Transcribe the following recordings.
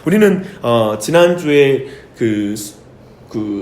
우리는 지난주에 그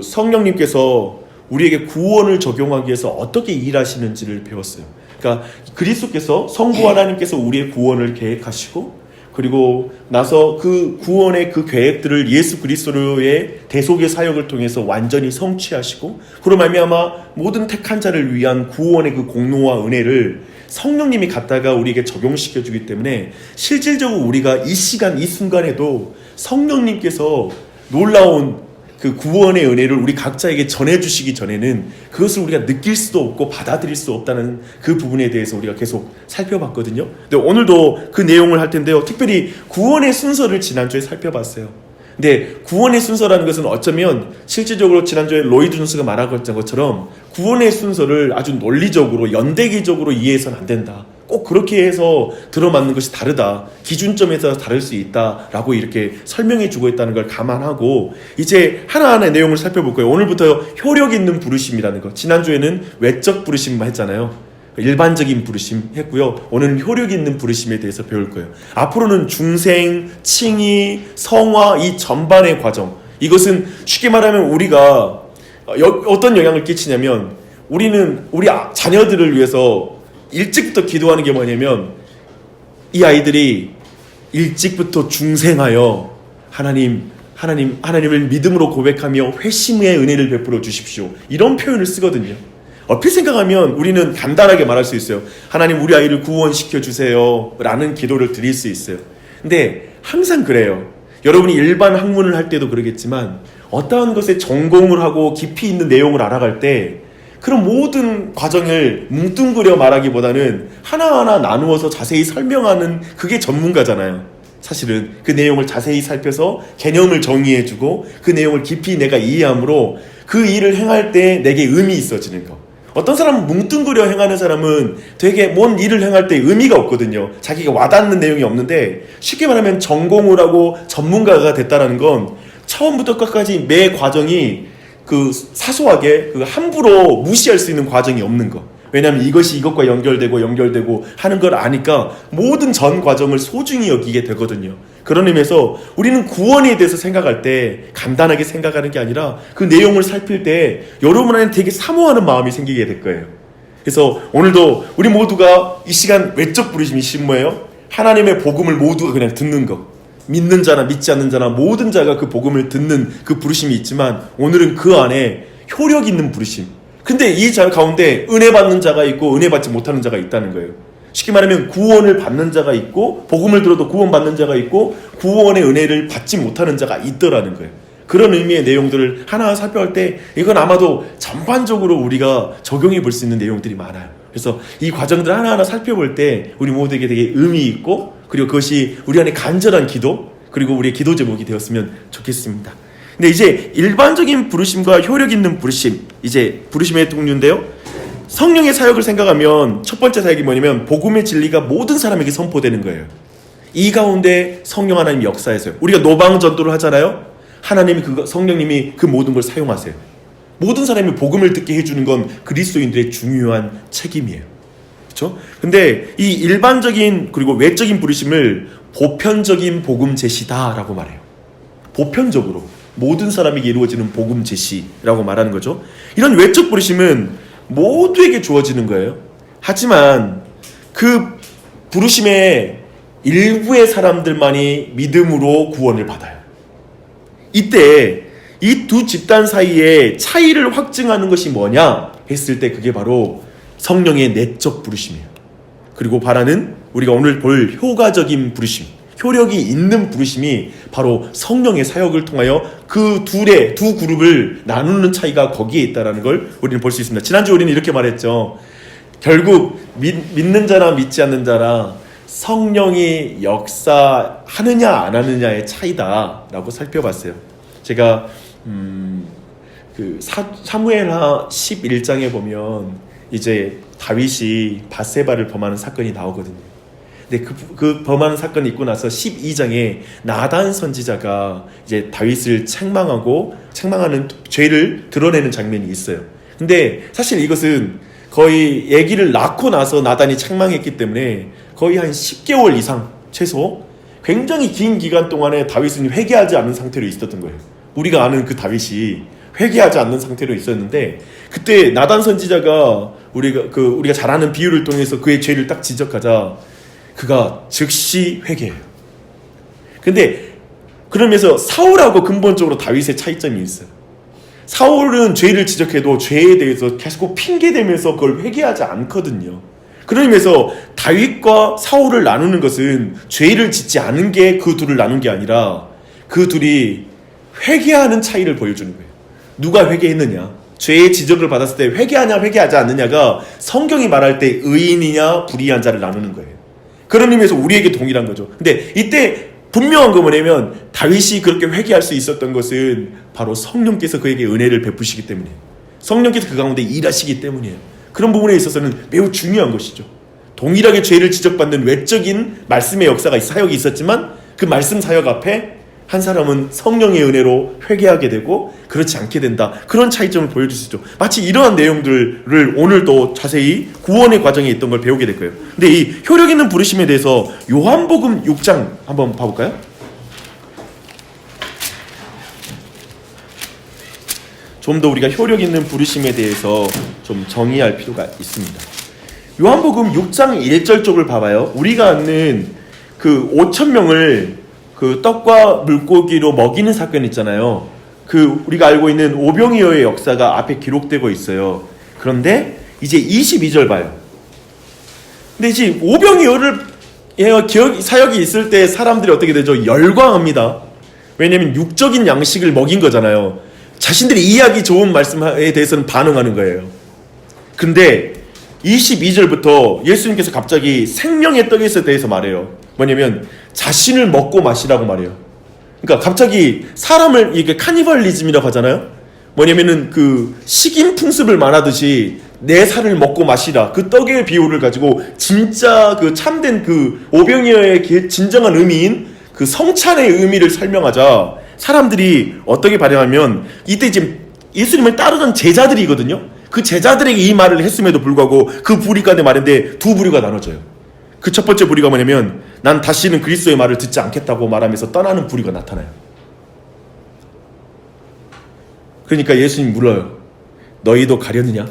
성령님께서 우리에게 구원을 적용하기 위해서 어떻게 일하시는지를 배웠어요. 그러니까 그리스도께서 성부 하나님께서 우리의 구원을 계획하시고, 그리고 나서 그 구원의 그 계획들을 예수 그리스도의 대속의 사역을 통해서 완전히 성취하시고, 그로 말미암아 모든 택한 자를 위한 구원의 그 공로와 은혜를 성령님이 갖다가 우리에게 적용시켜 주기 때문에, 실질적으로 우리가 이 시간 이 순간에도 성령님께서 놀라운 그 구원의 은혜를 우리 각자에게 전해주시기 전에는 그것을 우리가 느낄 수도 없고 받아들일 수 없다는 그 부분에 대해서 우리가 계속 살펴봤거든요. 근데 오늘도 그 내용을 할 텐데요. 특별히 구원의 순서를 지난주에 살펴봤어요. 근데 구원의 순서라는 것은 어쩌면 실질적으로 지난주에 로이드 존스가 말한 것처럼 구원의 순서를 아주 논리적으로 연대기적으로 이해해서는 안 된다. 꼭 그렇게 해서 들어맞는 것이 다르다. 기준점에서 다를 수 있다라고 이렇게 설명해 주고 있다는 걸 감안하고 이제 하나하나의 내용을 살펴볼 거예요. 오늘부터 효력 있는 부르심이라는 것. 지난주에는 외적 부르심만 했잖아요. 일반적인 부르심 했고요. 오늘은 효력 있는 부르심에 대해서 배울 거예요. 앞으로는 중생, 칭의, 성화 이 전반의 과정. 이것은 쉽게 말하면 우리가 어떤 영향을 끼치냐면, 우리는 우리 자녀들을 위해서 일찍부터 기도하는 게 뭐냐면, 이 아이들이 일찍부터 중생하여 하나님을 믿음으로 고백하며 회심의 은혜를 베풀어 주십시오. 이런 표현을 쓰거든요. 얼핏 생각하면 우리는 간단하게 말할 수 있어요. 하나님 우리 아이를 구원시켜 주세요 라는 기도를 드릴 수 있어요. 근데 항상 그래요. 여러분이 일반 학문을 할 때도 그러겠지만 어떠한 것에 전공을 하고 깊이 있는 내용을 알아갈 때 그런 모든 과정을 뭉뚱그려 말하기보다는 하나하나 나누어서 자세히 설명하는 그게 전문가잖아요. 사실은 그 내용을 자세히 살펴서 개념을 정의해주고 그 내용을 깊이 내가 이해함으로 그 일을 행할 때 내게 의미 있어지는 거. 어떤 사람은 뭉뚱그려 행하는 사람은 되게 뭔 일을 행할 때 의미가 없거든요. 자기가 와닿는 내용이 없는데, 쉽게 말하면 전공을 하고 전문가가 됐다는 건 처음부터 끝까지 매 과정이 그 사소하게 그 함부로 무시할 수 있는 과정이 없는 거. 왜냐하면 이것이 이것과 연결되고 하는 걸 아니까 모든 전 과정을 소중히 여기게 되거든요. 그런 의미에서 우리는 구원에 대해서 생각할 때 간단하게 생각하는 게 아니라 그 내용을 살필 때 여러분 안에 되게 사모하는 마음이 생기게 될 거예요. 그래서 오늘도 우리 모두가 이 시간 외적 부르심이 뭐예요? 하나님의 복음을 모두가 그냥 듣는 거. 믿는 자나 믿지 않는 자나 모든 자가 그 복음을 듣는 그 부르심이 있지만, 오늘은 그 안에 효력 있는 부르심. 근데 이 자 가운데 은혜 받는 자가 있고 은혜 받지 못하는 자가 있다는 거예요. 쉽게 말하면 구원을 받는 자가 있고, 복음을 들어도 구원 받는 자가 있고, 구원의 은혜를 받지 못하는 자가 있더라는 거예요. 그런 의미의 내용들을 하나 살펴볼 때 이건 아마도 전반적으로 우리가 적용해 볼 수 있는 내용들이 많아요. 그래서 이 과정들 하나하나 살펴볼 때 우리 모두에게 되게 의미 있고, 그리고 그것이 우리 안에 간절한 기도, 그리고 우리의 기도 제목이 되었으면 좋겠습니다. 근데 이제 일반적인 부르심과 효력 있는 부르심, 이제 부르심의 동류인데요. 성령의 사역을 생각하면 첫 번째 사역이 뭐냐면 복음의 진리가 모든 사람에게 선포되는 거예요. 이 가운데 성령 하나님 역사에서요. 우리가 노방 전도를 하잖아요. 하나님이 성령님이 그 모든 걸 사용하세요. 모든 사람이 복음을 듣게 해주는 건 그리스도인들의 중요한 책임이에요. 그렇죠? 근데 이 일반적인 그리고 외적인 부르심을 보편적인 복음 제시다라고 말해요. 보편적으로 모든 사람에게 이루어지는 복음 제시라고 말하는 거죠. 이런 외적 부르심은 모두에게 주어지는 거예요. 하지만 그 부르심의 일부의 사람들만이 믿음으로 구원을 받아요. 이때 이 두 집단 사이의 차이를 확증하는 것이 뭐냐 했을 때 그게 바로 성령의 내적 부르심이에요. 그리고 바라는 우리가 오늘 볼 효과적인 부르심, 효력이 있는 부르심이 바로 성령의 사역을 통하여 그 두 그룹을 나누는 차이가 거기에 있다는 걸 우리는 볼 수 있습니다. 지난주 우리는 이렇게 말했죠. 결국 믿는 자나 믿지 않는 자라 성령이 역사하느냐 안 하느냐의 차이다라고 살펴봤어요. 제가 그 사무엘하 11장에 보면 이제 다윗이 밧세바를 범하는 사건이 나오거든요. 근데 그 범하는 사건이 있고 나서 12장에 나단 선지자가 이제 다윗을 책망하는 죄를 드러내는 장면이 있어요. 근데 사실 이것은 거의 아기를 낳고 나서 나단이 책망했기 때문에 거의 한 10개월 이상 최소 굉장히 긴 기간 동안에 다윗은 회개하지 않은 상태로 있었던 거예요. 우리가 아는 그 다윗이 회개하지 않는 상태로 있었는데, 그때 나단 선지자가 우리가 잘 아는 비유를 통해서 그의 죄를 딱 지적하자 그가 즉시 회개해요. 근데 그러면서 사울하고 근본적으로 다윗의 차이점이 있어요. 사울은 죄를 지적해도 죄에 대해서 계속 핑계대면서 그걸 회개하지 않거든요. 그런 의미에서 다윗과 사울을 나누는 것은 죄를 짓지 않은 게 그 둘을 나눈 게 아니라 그 둘이 회개하는 차이를 보여주는 거예요. 누가 회개했느냐, 죄의 지적을 받았을 때 회개하냐 회개하지 않느냐가 성경이 말할 때 의인이냐 불의한 자를 나누는 거예요. 그런 의미에서 우리에게 동일한 거죠. 근데 이때 분명한 거 뭐냐면 다윗이 그렇게 회개할 수 있었던 것은 바로 성령께서 그에게 은혜를 베푸시기 때문에, 성령께서 그 가운데 일하시기 때문이에요. 그런 부분에 있어서는 매우 중요한 것이죠. 동일하게 죄를 지적받는 외적인 말씀의 역사가 사역이 있었지만 그 말씀 사역 앞에 한 사람은 성령의 은혜로 회개하게 되고 그렇지 않게 된다. 그런 차이점을 보여줄 수 있죠. 마치 이러한 내용들을 오늘도 자세히 구원의 과정에 있던 걸 배우게 될 거예요. 근데 이 효력 있는 부르심에 대해서 요한복음 6장 한번 봐볼까요? 좀 더 우리가 효력 있는 부르심에 대해서 좀 정의할 필요가 있습니다. 요한복음 6장 1절 쪽을 봐봐요. 우리가 아는 그 5,000명을 그 떡과 물고기로 먹이는 사건 있잖아요. 그 우리가 알고 있는 오병이어의 역사가 앞에 기록되고 있어요. 그런데 이제 22절 봐요. 근데 이제 오병이어를 사역이 있을 때 사람들이 어떻게 되죠? 열광합니다. 왜냐하면 육적인 양식을 먹인 거잖아요. 자신들이 이해하기 좋은 말씀에 대해서는 반응하는 거예요. 근데 22절부터 예수님께서 갑자기 생명의 떡에 대해서 말해요. 뭐냐면 자신을 먹고 마시라고 말해요. 그러니까 갑자기 사람을, 이게 카니발리즘이라고 하잖아요. 뭐냐면은 그 식인 풍습을 말하듯이 내 살을 먹고 마시라, 그 떡의 비유를 가지고 진짜 그 참된 그 오병이어의 진정한 의미인 그 성찬의 의미를 설명하자 사람들이 어떻게 반응하면, 이때 지금 예수님을 따르던 제자들이거든요. 그 제자들에게 이 말을 했음에도 불구하고 그 부류가 내 말인데 두 부류가 나눠져요. 그 첫 번째 부류가 뭐냐면 난 다시는 그리스도의 말을 듣지 않겠다고 말하면서 떠나는 부류가 나타나요. 그러니까 예수님 물어요. 너희도 가려느냐?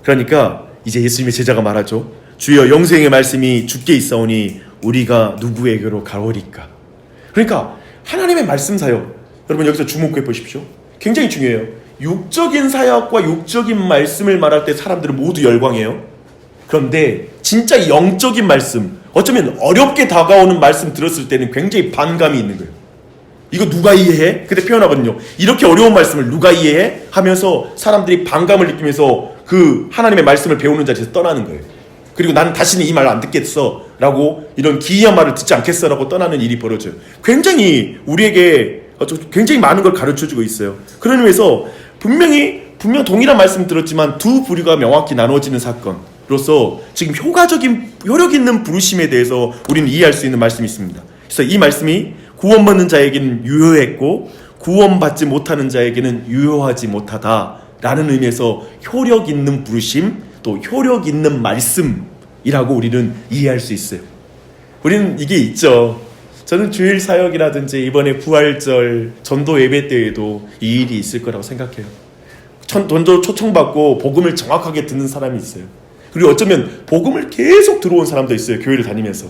그러니까 이제 예수님의 제자가 말하죠. 주여, 영생의 말씀이 주께 있사오니 우리가 누구에게로 가오리까? 그러니까 하나님의 말씀 사역, 여러분 여기서 주목해 보십시오. 굉장히 중요해요. 육적인 사역과 육적인 말씀을 말할 때 사람들은 모두 열광해요. 그런데 진짜 영적인 말씀, 어쩌면 어렵게 다가오는 말씀 들었을 때는 굉장히 반감이 있는 거예요. 이거 누가 이해해? 그때 표현하거든요. 이렇게 어려운 말씀을 누가 이해해? 하면서 사람들이 반감을 느끼면서 그 하나님의 말씀을 배우는 자리에서 떠나는 거예요. 그리고 나는 다시는 이 말 안 듣겠어 라고, 이런 기이한 말을 듣지 않겠어 라고 떠나는 일이 벌어져요. 굉장히 우리에게 굉장히 많은 걸 가르쳐주고 있어요. 그런 의미에서 분명 동일한 말씀 들었지만 두 부류가 명확히 나눠지는 사건으로서 지금 효력 있는 부르심에 대해서 우리는 이해할 수 있는 말씀이 있습니다. 그래서 이 말씀이 구원받는 자에게는 유효했고 구원받지 못하는 자에게는 유효하지 못하다라는 의미에서 효력 있는 부르심, 또 효력 있는 말씀이라고 우리는 이해할 수 있어요. 우리는 이게 있죠. 저는 주일 사역이라든지 이번에 부활절 전도 예배 때에도 이 일이 있을 거라고 생각해요. 전도 초청받고 복음을 정확하게 듣는 사람이 있어요. 그리고 어쩌면 복음을 계속 들어온 사람도 있어요. 교회를 다니면서.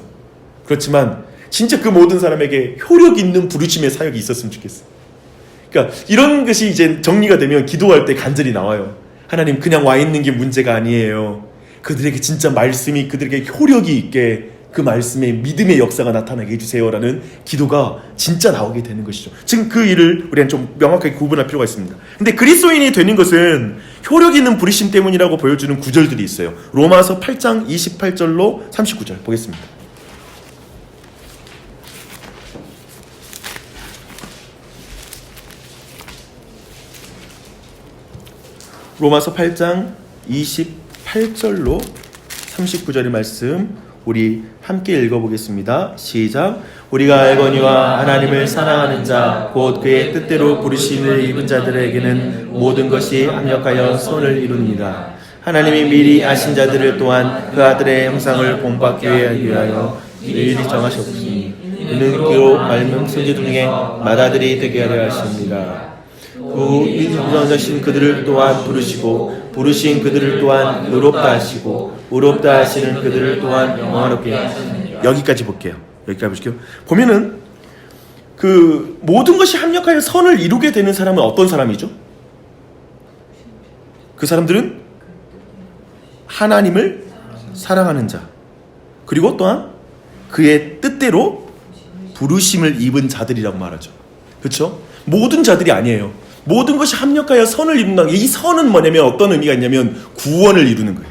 그렇지만 진짜 그 모든 사람에게 효력 있는 부르심의 사역이 있었으면 좋겠어요. 그러니까 이런 것이 이제 정리가 되면 기도할 때 간절히 나와요. 하나님, 그냥 와 있는 게 문제가 아니에요. 그들에게 진짜 말씀이 그들에게 효력이 있게 그 말씀의 믿음의 역사가 나타나게 해주세요라는 기도가 진짜 나오게 되는 것이죠. 지금 그 일을 우리는 좀 명확하게 구분할 필요가 있습니다. 근데 그리스도인이 되는 것은 효력 있는 부르심 때문이라고 보여주는 구절들이 있어요. 로마서 8장 28절로 39절 보겠습니다. 로마서 8장 28절로 39절의 말씀 우리 함께 읽어보겠습니다. 시작. 우리가 알거니와 하나님을 사랑하는 자 곧 그의 뜻대로 부르심을 입은 자들에게는 모든 것이 합력하여 선을 이룹니다. 하나님이 미리 아신 자들을 또한 그 아들의 형상을 본받기 위하여 미리 정하셨으니 이는 그로 말면 선지 중에 맏아들이 되게 하려 하십니다. 그 인자신 그들을 또한 부르시고 부르신 그들을 또한 의롭다 하시고 의롭다 하시는 그들을 또한 영화롭게 하십니다. 여기까지 볼게요. 여기까지 보실게요. 보면은 그 모든 것이 합력하여 선을 이루게 되는 사람은 어떤 사람이죠? 그 사람들은 하나님을 사랑하는 자, 그리고 또한 그의 뜻대로 부르심을 입은 자들이라고 말하죠. 그렇죠? 모든 자들이 아니에요. 모든 것이 합력하여 선을 이룬다. 이 선은 뭐냐면 어떤 의미가 있냐면 구원을 이루는 거예요.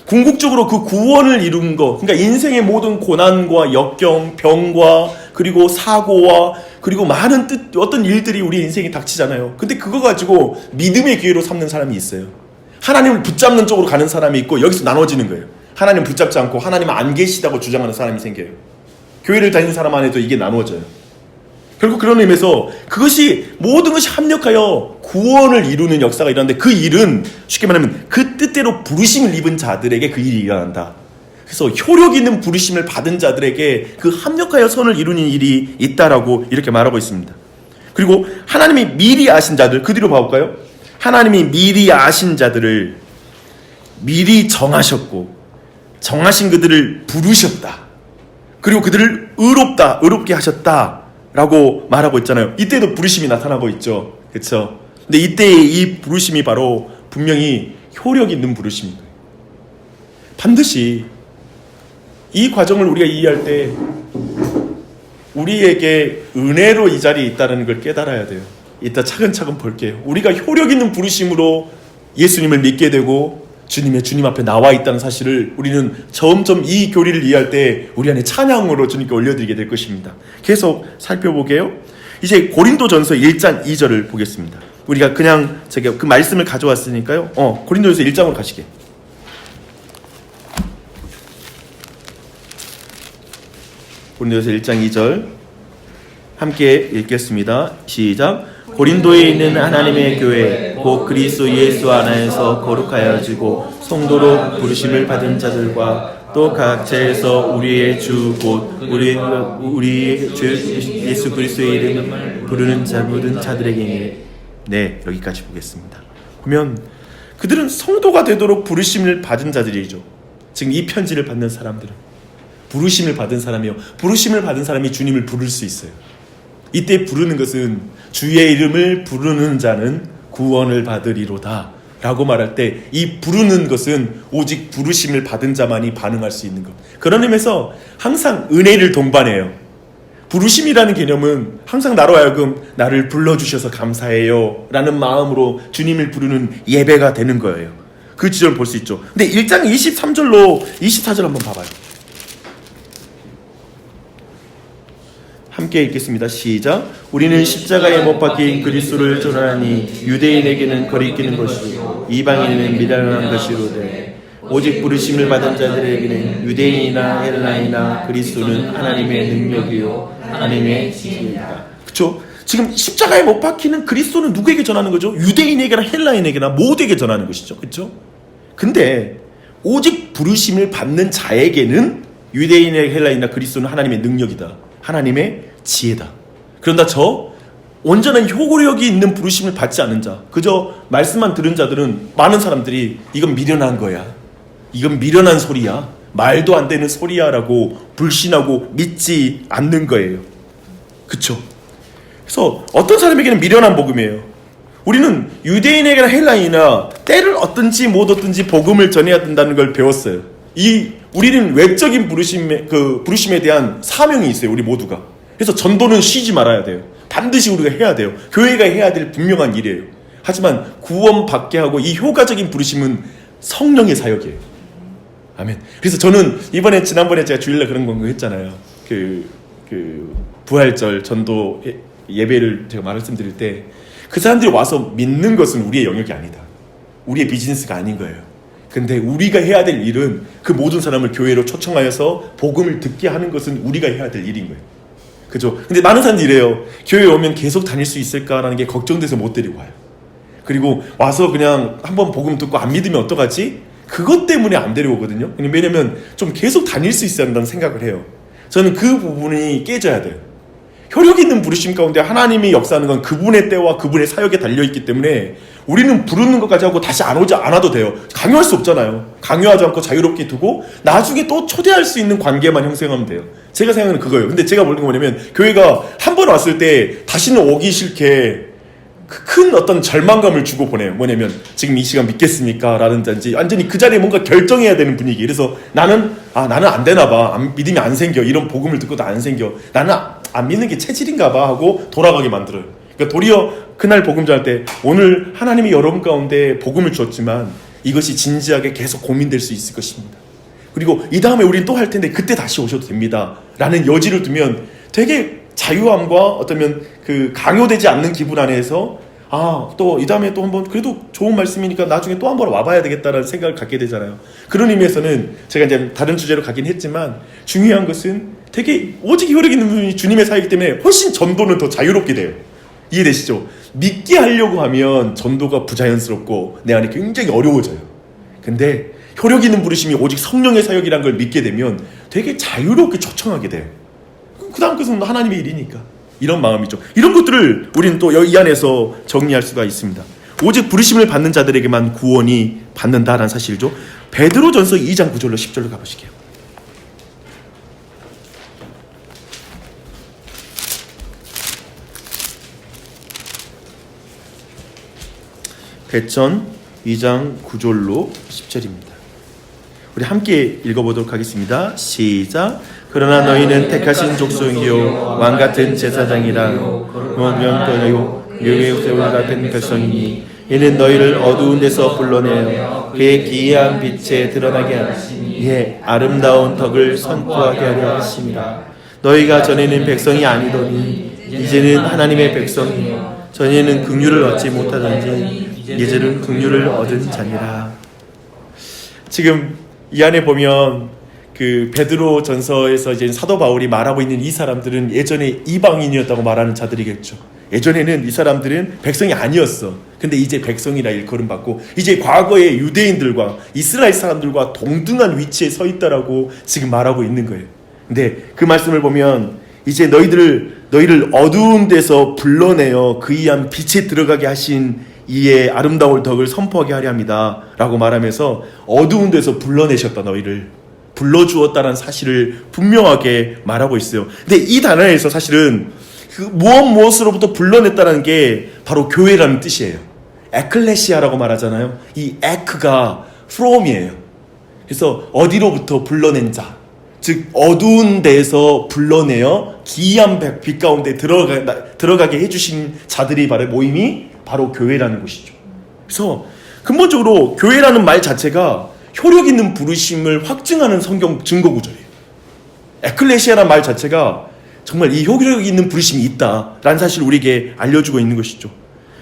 궁극적으로 그 구원을 이룬 거, 그러니까 인생의 모든 고난과 역경, 병과 그리고 사고와 그리고 많은 어떤 일들이 우리 인생에 닥치잖아요. 근데 그거 가지고 믿음의 기회로 삼는 사람이 있어요. 하나님을 붙잡는 쪽으로 가는 사람이 있고, 여기서 나눠지는 거예요. 하나님 붙잡지 않고 하나님 안 계시다고 주장하는 사람이 생겨요. 교회를 다니는 사람 안에도 이게 나누어져요. 결국 그런 의미에서 그것이 모든 것이 합력하여 구원을 이루는 역사가 일어나는데, 그 일은 쉽게 말하면 그 뜻대로 부르심을 입은 자들에게 그 일이 일어난다. 그래서 효력 있는 부르심을 받은 자들에게 그 합력하여 선을 이루는 일이 있다라고 이렇게 말하고 있습니다. 그리고 하나님이 미리 아신 자들, 그 뒤로 봐볼까요? 하나님이 미리 아신 자들을 미리 정하셨고 정하신 그들을 부르셨다. 그리고 그들을 의롭게 하셨다 라고 말하고 있잖아요. 이때도 부르심이 나타나고 있죠. 그렇죠? 근데 이때의 이 부르심이 바로 분명히 효력 있는 부르심입니다. 반드시 이 과정을 우리가 이해할 때 우리에게 은혜로 이 자리에 있다는 걸 깨달아야 돼요. 이따 차근차근 볼게요. 우리가 효력 있는 부르심으로 예수님을 믿게 되고 주님 앞에 나와 있다는 사실을 우리는 점점 이 교리를 이해할 때 우리 안에 찬양으로 주님께 올려드리게 될 것입니다. 계속 살펴보게요. 이제 고린도전서 1장 2절을 보겠습니다. 우리가 그냥 제가 그 말씀을 가져왔으니까요. 고린도전서 1장으로 가시게. 고린도전서 1장 2절 함께 읽겠습니다. 시작. 고린도에 있는 하나님의 교회 곧 그리스도 예수 안에서 거룩하여 지고 성도로 부르심을 받은 자들과 또 각처에서 우리의 주 곧 우리의 주 예수 그리스도의 이름을 부르는 모든 자들에게. 네, 여기까지 보겠습니다. 보면 그들은 성도가 되도록 부르심을 받은 자들이죠. 지금 이 편지를 받는 사람들은 부르심을 받은 사람이요. 부르심을 받은 사람이 주님을 부를 수 있어요. 이때 부르는 것은 주의 이름을 부르는 자는 구원을 받으리로다 라고 말할 때 이 부르는 것은 오직 부르심을 받은 자만이 반응할 수 있는 것. 그런 의미에서 항상 은혜를 동반해요. 부르심이라는 개념은 항상 나로 하여금 나를 불러주셔서 감사해요 라는 마음으로 주님을 부르는 예배가 되는 거예요. 그 지점을 볼 수 있죠. 근데 1장 23절로 24절 한번 봐봐요. 함께 읽겠습니다. 시작. 우리는 십자가에 못 박힌 그리스도를 전하니 유대인에게는 거리끼는 것이요 이방인에게는 미련한 것이로되 오직 부르심을 받은 자들에게는 유대인이나 헬라이나 그리스도는 하나님의 능력이요 하나님의 지혜이다. 그렇죠? 지금 십자가에 못 박히는 그리스도는 누구에게 전하는 거죠? 유대인에게나 헬라인에게나 모두에게 전하는 것이죠. 그렇죠? 근데 오직 부르심을 받는 자에게는 유대인에게 헬라인이나 그리스도는 하나님의 능력이다. 하나님의 지혜다. 그런다 저 온전한 효력이 있는 부르심을 받지 않은 자, 그저 말씀만 들은 자들은 많은 사람들이 이건 미련한 거야, 이건 미련한 소리야, 말도 안 되는 소리야 라고 불신하고 믿지 않는 거예요. 그쵸? 그래서 어떤 사람에게는 미련한 복음이에요. 우리는 유대인에게나 헬라인이나 때를 얻든지 못 얻든지 복음을 전해야 된다는 걸 배웠어요. 우리는 외적인 부르심에 대한 사명이 있어요. 우리 모두가. 그래서 전도는 쉬지 말아야 돼요. 반드시 우리가 해야 돼요. 교회가 해야 될 분명한 일이에요. 하지만 구원받게 하고 이 효과적인 부르심은 성령의 사역이에요. 아멘. 그래서 저는 지난번에 제가 주일날 그런 거 했잖아요. 부활절 전도 예배를 제가 말씀드릴 때 그 사람들이 와서 믿는 것은 우리의 영역이 아니다. 우리의 비즈니스가 아닌 거예요. 근데 우리가 해야 될 일은 그 모든 사람을 교회로 초청하여서 복음을 듣게 하는 것은 우리가 해야 될 일인 거예요. 그죠? 근데 많은 사람들이 이래요. 교회에 오면 계속 다닐 수 있을까라는 게 걱정돼서 못 데리고 와요. 그리고 와서 그냥 한번 복음 듣고 안 믿으면 어떡하지? 그것 때문에 안 데려오거든요. 왜냐면 좀 계속 다닐 수 있어야 한다는 생각을 해요. 저는 그 부분이 깨져야 돼요. 효력 있는 부르심 가운데 하나님이 역사하는 건 그분의 때와 그분의 사역에 달려있기 때문에 우리는 부르는 것까지 하고 다시 안 오지 않아도 돼요. 강요할 수 없잖아요. 강요하지 않고 자유롭게 두고 나중에 또 초대할 수 있는 관계만 형성하면 돼요. 제가 생각하는 그거예요. 근데 제가 모르는 게 뭐냐면 교회가 한 번 왔을 때 다시는 오기 싫게 큰 어떤 절망감을 주고 보내요. 뭐냐면 지금 이 시간 믿겠습니까? 라든지 완전히 그 자리에 뭔가 결정해야 되는 분위기. 그래서 나는 안 되나 봐. 믿음이 안 생겨. 이런 복음을 듣고도 안 생겨. 나는 안 믿는 게 체질인가 봐 하고 돌아가게 만들어요. 그러니까 도리어 그날 복음 전할 때 오늘 하나님이 여러분 가운데 복음을 주었지만 이것이 진지하게 계속 고민될 수 있을 것입니다. 그리고 이 다음에 우리는 또 할 텐데 그때 다시 오셔도 됩니다. 라는 여지를 두면 되게 자유함과 어쩌면 그 강요되지 않는 기분 안에서 또 이 다음에 또 한번 그래도 좋은 말씀이니까 나중에 또 한번 와봐야 되겠다라는 생각을 갖게 되잖아요. 그런 의미에서는 제가 이제 다른 주제로 가긴 했지만 중요한 것은 되게 오직 효력 있는 분이 주님의 사이기 때문에 훨씬 전도는 더 자유롭게 돼요. 이해되시죠? 믿게 하려고 하면 전도가 부자연스럽고 내 안에 굉장히 어려워져요. 근데 효력 있는 부르심이 오직 성령의 사역이란 걸 믿게 되면 되게 자유롭게 초청하게 돼요. 그 다음 것은 하나님의 일이니까. 이런 마음이죠. 이런 것들을 우리는 또 이 안에서 정리할 수가 있습니다. 오직 부르심을 받는 자들에게만 구원이 받는다라는 사실이죠. 베드로전서 2장 9절로 10절로 가보시게요. 베전 2장 9절로 10절입니다. 우리 함께 읽어보도록 하겠습니다. 시작. 그러나 너희는 택하신 족속이요 왕같은 제사장이라 명떠요 유의 세월 같은 백성이니 이는 너희를 어두운 데서 불러내어 그의 기이한 빛에 드러나게 하시니 아름다운 덕을 선포하게 하려 하심이라. 너희가 전에는 백성이 아니더니 이제는 하나님의 백성이요 전에는 긍휼을 얻지 못하던지 이제는 긍휼을 얻은 자니라. 지금 이 안에 보면 그 베드로 전서에서 이제 사도 바울이 말하고 있는 이 사람들은 예전에 이방인이었다고 말하는 자들이겠죠. 예전에는 이 사람들은 백성이 아니었어. 근데 이제 백성이라 일컬음 받고 이제 과거의 유대인들과 이스라엘 사람들과 동등한 위치에 서 있다라고 지금 말하고 있는 거예요. 근데 그 말씀을 보면 이제 너희를 어두운 데서 불러내어 그이한 빛에 들어가게 하신 이의 아름다운 덕을 선포하게 하려 합니다 라고 말하면서 어두운 데서 불러내셨다, 너희를 불러주었다는 사실을 분명하게 말하고 있어요. 근데 이 단어에서 사실은 그 무엇으로부터 불러냈다는 게 바로 교회라는 뜻이에요. 에클레시아라고 말하잖아요. 이 에크가 from이에요. 그래서 어디로부터 불러낸 자, 즉 어두운 데에서 불러내어 기이한 빛 가운데 들어가게 해주신 자들이 바로 모임이 바로 교회라는 곳이죠. 그래서 근본적으로 교회라는 말 자체가 효력 있는 부르심을 확증하는 성경 증거 구절이에요. 에클레시아라는 말 자체가 정말 이 효력 있는 부르심이 있다라는 사실을 우리에게 알려주고 있는 것이죠.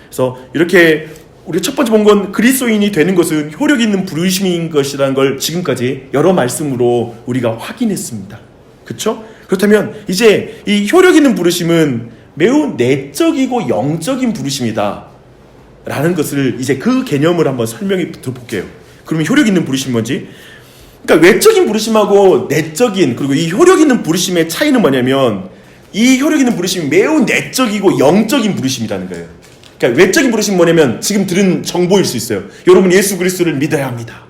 그래서 이렇게 우리가 첫 번째 본 건 그리스도인이 되는 것은 효력 있는 부르심인 것이라는 걸 지금까지 여러 말씀으로 우리가 확인했습니다. 그렇죠? 그렇다면 이제 이 효력 있는 부르심은 매우 내적이고 영적인 부르심이다 라는 것을 이제 그 개념을 한번 설명해 볼게요. 그러면 효력 있는 부르심이 뭔지? 그러니까 외적인 부르심하고 내적인, 그리고 이 효력 있는 부르심의 차이는 뭐냐면 이 효력 있는 부르심이 매우 내적이고 영적인 부르심이라는 거예요. 그러니까 외적인 부르심은 뭐냐면 지금 들은 정보일 수 있어요. 여러분 예수 그리스도를 믿어야 합니다.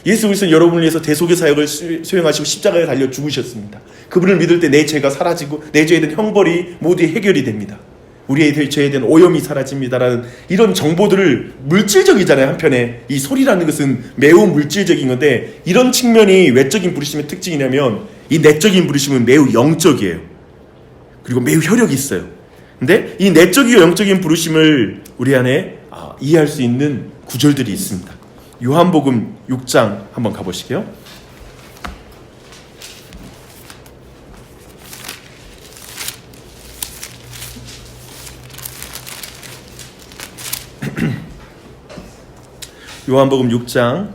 예수 그리스도는 여러분을 위해서 대속의 사역을 수행하시고 십자가에 달려 죽으셨습니다. 그분을 믿을 때 내 죄가 사라지고 내 죄에 대한 형벌이 모두 해결이 됩니다. 우리의 죄에 대한 오염이 사라집니다라는 이런 정보들을, 물질적이잖아요. 한편에 이 소리라는 것은 매우 물질적인 건데 이런 측면이 외적인 부르심의 특징이냐면 이 내적인 부르심은 매우 영적이에요. 그리고 매우 효력이 있어요. 근데 이 내적이고 영적인 부르심을 우리 안에 이해할 수 있는 구절들이 있습니다. 요한복음 6장 한번 가보시게요. 요한복음 6장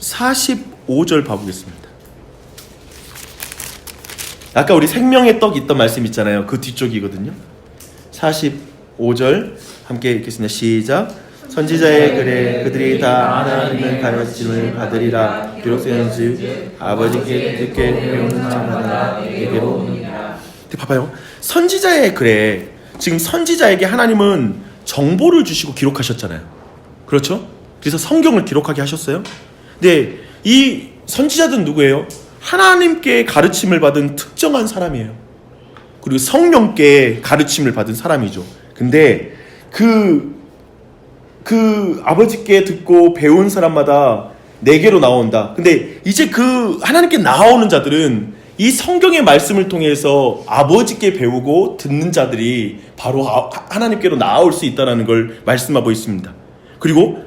45절 봐보겠습니다. 아까 우리 생명의 떡 있던 말씀 있잖아요. 그 뒤쪽이거든요. 45절 함께 읽겠습니다. 시작. 선지자의 글에 그들이 다 하나님의 가르침을 받으리라 기록되는즉 아버지께 듣게 배우는 자마다 내게로 오느니라. 봐봐요. 선지자의 글에 지금 선지자에게 하나님은 정보를 주시고 기록하셨잖아요. 그렇죠? 그래서 성경을 기록하게 하셨어요. 근데 이 선지자들은 누구예요? 하나님께 가르침을 받은 특정한 사람이에요. 그리고 성령께 가르침을 받은 사람이죠. 근데 그 아버지께 듣고 배운 사람마다 내게로 나온다. 근데 이제 그 하나님께 나오는 자들은 이 성경의 말씀을 통해서 아버지께 배우고 듣는 자들이 바로 하나님께로 나올 수 있다는 걸 말씀하고 있습니다. 그리고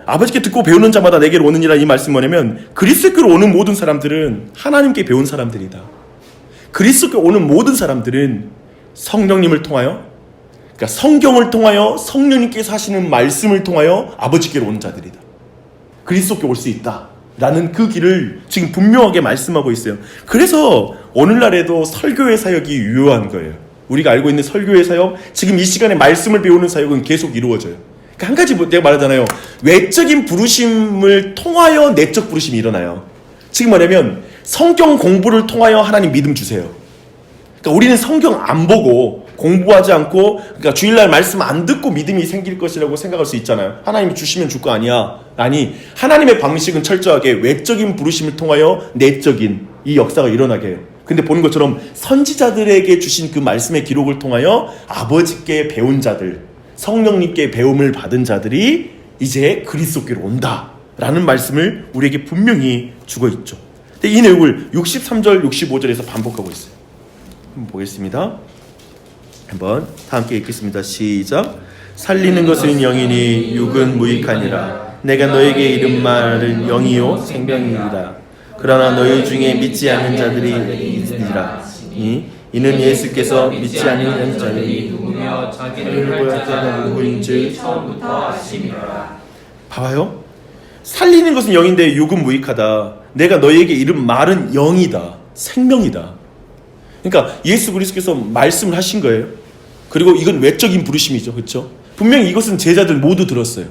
아버지께 듣고 배우는 자마다 내게로 오느니라 이 말씀 뭐냐면 그리스도께로 오는 모든 사람들은 하나님께 배운 사람들이다. 그리스도께 오는 모든 사람들은 성령님을 통하여, 그러니까 성경을 통하여 성령님께서 하시는 말씀을 통하여 아버지께로 오는 자들이다. 그리스도께 올 수 있다 라는 그 길을 지금 분명하게 말씀하고 있어요. 그래서 오늘날에도 설교의 사역이 유효한 거예요. 우리가 알고 있는 설교의 사역, 지금 이 시간에 말씀을 배우는 사역은 계속 이루어져요. 그러니까 한 가지 내가 말하잖아요. 외적인 부르심을 통하여 내적 부르심이 일어나요. 지금 뭐냐면 성경 공부를 통하여 하나님 믿음 주세요. 그러니까 우리는 성경 안 보고 공부하지 않고, 그러니까 주일날 말씀 안 듣고 믿음이 생길 것이라고 생각할 수 있잖아요. 하나님이 주시면 줄 거 아니야. 아니, 하나님의 방식은 철저하게 외적인 부르심을 통하여 내적인 이 역사가 일어나게 해요. 근데 보는 것처럼 선지자들에게 주신 그 말씀의 기록을 통하여 아버지께 배운 자들, 성령님께 배움을 받은 자들이 이제 그리스도께로 온다라는 말씀을 우리에게 분명히 주고 있죠. 이 내용을 63절, 65절에서 반복하고 있어요. 한번 보겠습니다. 한번 다 함께 읽겠습니다. 시작. 살리는 것은 영이니 육은 무익하니라. 내가 너에게 이른 말은 영이요 생명이니라. 그러나 너희 중에 믿지 않는 자들이 있으리라. 이는 예수께서 믿지 않는 자들이 누구며 자기를 할 자가 누구인지 처음부터 아심이라. 봐봐요. 살리는 것은 영인데 육은 무익하다. 내가 너희에게 이른 말은 영이다. 생명이다. 그러니까 예수 그리스도께서 말씀을 하신 거예요. 그리고 이건 외적인 부르심이죠. 그렇죠? 분명히 이것은 제자들 모두 들었어요.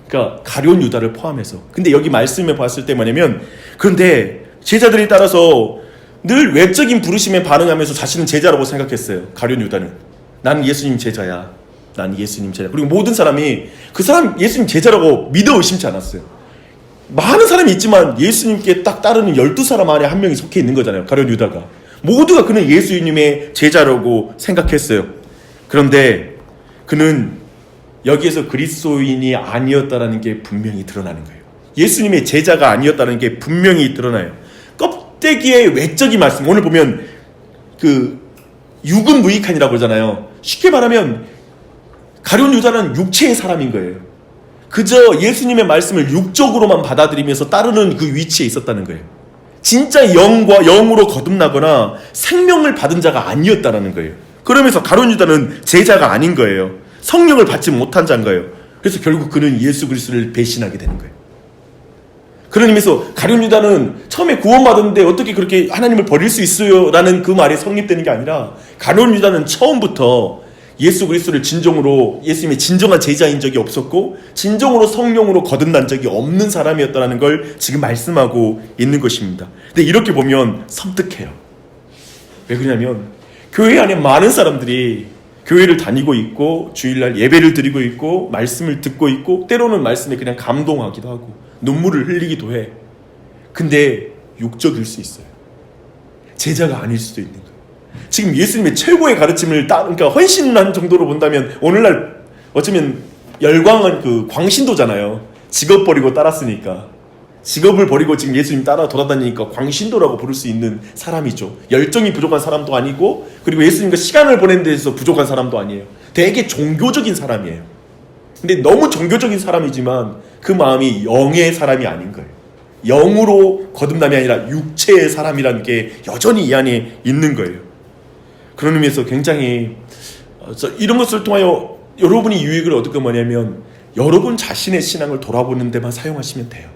그러니까 가룟 유다를 포함해서. 근데 여기 말씀에 봤을 때 뭐냐면, 그런데 제자들이 따라서 늘 외적인 부르심에 반응하면서 자신은 제자라고 생각했어요. 가룟 유다는. 나는 예수님 제자야. 난 예수님 제자. 그리고 모든 사람이 그 사람 예수님 제자라고 믿어 의심치 않았어요. 많은 사람이 있지만 예수님께 딱 따르는 12사람 안에 한 명이 속해 있는 거잖아요. 가룟 유다가. 모두가 그는 예수님의 제자라고 생각했어요. 그런데 그는 여기에서 그리스도인이 아니었다는 게 분명히 드러나는 거예요. 예수님의 제자가 아니었다는 게 분명히 드러나요. 껍데기의 외적인 말씀, 오늘 보면 그 육은 무익하니라고 그러잖아요. 쉽게 말하면 가룟 유다는 육체의 사람인 거예요. 그저 예수님의 말씀을 육적으로만 받아들이면서 따르는 그 위치에 있었다는 거예요. 진짜 영으로 거듭나거나 생명을 받은 자가 아니었다는 거예요. 그러면서 가룟 유다는 제자가 아닌 거예요. 성령을 받지 못한 자인 거예요. 그래서 결국 그는 예수 그리스도를 배신하게 되는 거예요. 그런 의미에서 가룟 유다는 처음에 구원받았는데 어떻게 그렇게 하나님을 버릴 수 있어요? 라는 그 말이 성립되는 게 아니라, 가룟 유다는 처음부터 예수 그리스도를 진정으로, 예수님의 진정한 제자인 적이 없었고 진정으로 성령으로 거듭난 적이 없는 사람이었다는 걸 지금 말씀하고 있는 것입니다. 근데 이렇게 보면 섬뜩해요. 왜 그러냐면 교회 안에 많은 사람들이 교회를 다니고 있고 주일날 예배를 드리고 있고 말씀을 듣고 있고 때로는 말씀에 그냥 감동하기도 하고 눈물을 흘리기도 해. 근데 육적일 수 있어요. 제자가 아닐 수도 있는 거예요. 지금 예수님의 최고의 가르침을 그러니까 헌신한 정도로 본다면 오늘날 어쩌면 열광한 그 광신도잖아요. 직업 버리고 따랐으니까. 직업을 버리고 지금 예수님 따라 돌아다니니까 광신도라고 부를 수 있는 사람이죠. 열정이 부족한 사람도 아니고, 그리고 예수님과 시간을 보낸 데서 부족한 사람도 아니에요. 되게 종교적인 사람이에요. 근데 너무 종교적인 사람이지만 그 마음이 영의 사람이 아닌 거예요. 영으로 거듭남이 아니라 육체의 사람이라는 게 여전히 이 안에 있는 거예요. 그런 의미에서 굉장히 이런 것을 통하여 여러분이 유익을 얻을 건 뭐냐면, 여러분 자신의 신앙을 돌아보는 데만 사용하시면 돼요.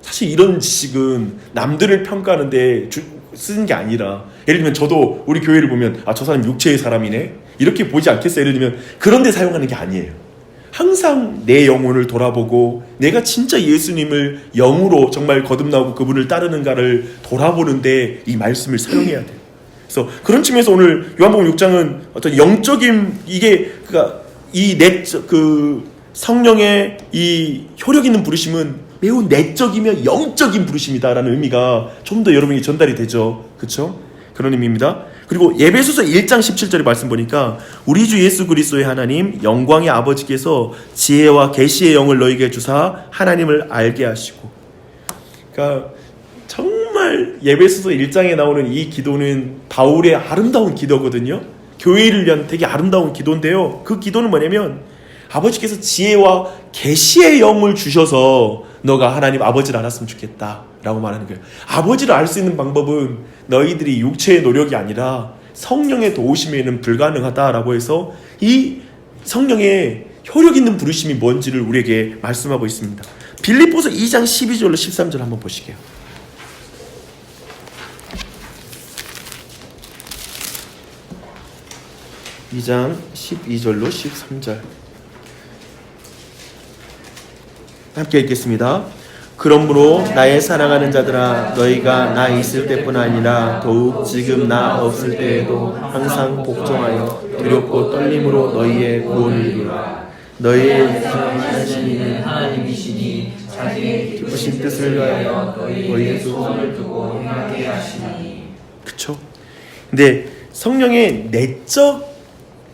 사실 이런 지식은 남들을 평가하는데 쓰는 게 아니라, 예를 들면 저도 우리 교회를 보면 저 사람 육체의 사람이네 이렇게 보지 않겠어요? 예를 들면 그런 데 사용하는 게 아니에요. 항상 내 영혼을 돌아보고 내가 진짜 예수님을 영으로 정말 거듭나고 그분을 따르는가를 돌아보는데 이 말씀을 사용해야 돼요. 그래서 그런 측면에서 오늘 요한복음 6장은 어떤 영적인 이게 그러니까 이 내적 그 성령의 이 효력 있는 부르심은 매우 내적이며 영적인 부르심이다라는 의미가 좀 더 여러분이 전달이 되죠. 그렇죠? 그런 의미입니다. 그리고 에베소서 1장 17절의 말씀 보니까 우리 주 예수 그리스도의 하나님 영광의 아버지께서 지혜와 계시의 영을 너희에게 주사 하나님을 알게 하시고, 그러니까 정말 에베소서 1장에 나오는 이 기도는 바울의 아름다운 기도거든요. 교회를 위한 되게 아름다운 기도인데요. 그 기도는 뭐냐면 아버지께서 지혜와 계시의 영을 주셔서 너가 하나님 아버지를 알았으면 좋겠다 라고 말하는 거예요. 아버지를 알 수 있는 방법은 너희들이 육체의 노력이 아니라 성령의 도우심에는 불가능하다라고 해서 이 성령의 효력 있는 부르심이 뭔지를 우리에게 말씀하고 있습니다. 빌립보서 2장 12절로 13절 한번 보시게요. 2장 12절로 13절 함께 읽겠습니다. 그러므로 나의 사랑하는 자들아 너희가 나 있을 때뿐 아니라 더욱 지금 나 없을 때에도 항상 복종하여 두렵고 떨림으로 너희의 구원을 이루라. 너희의 하시는 하나님이시니 자기의 기쁘신 뜻을 위하여 너희의 소원을 두고 행하게 하시니. 그쵸? 근데 성령의 내적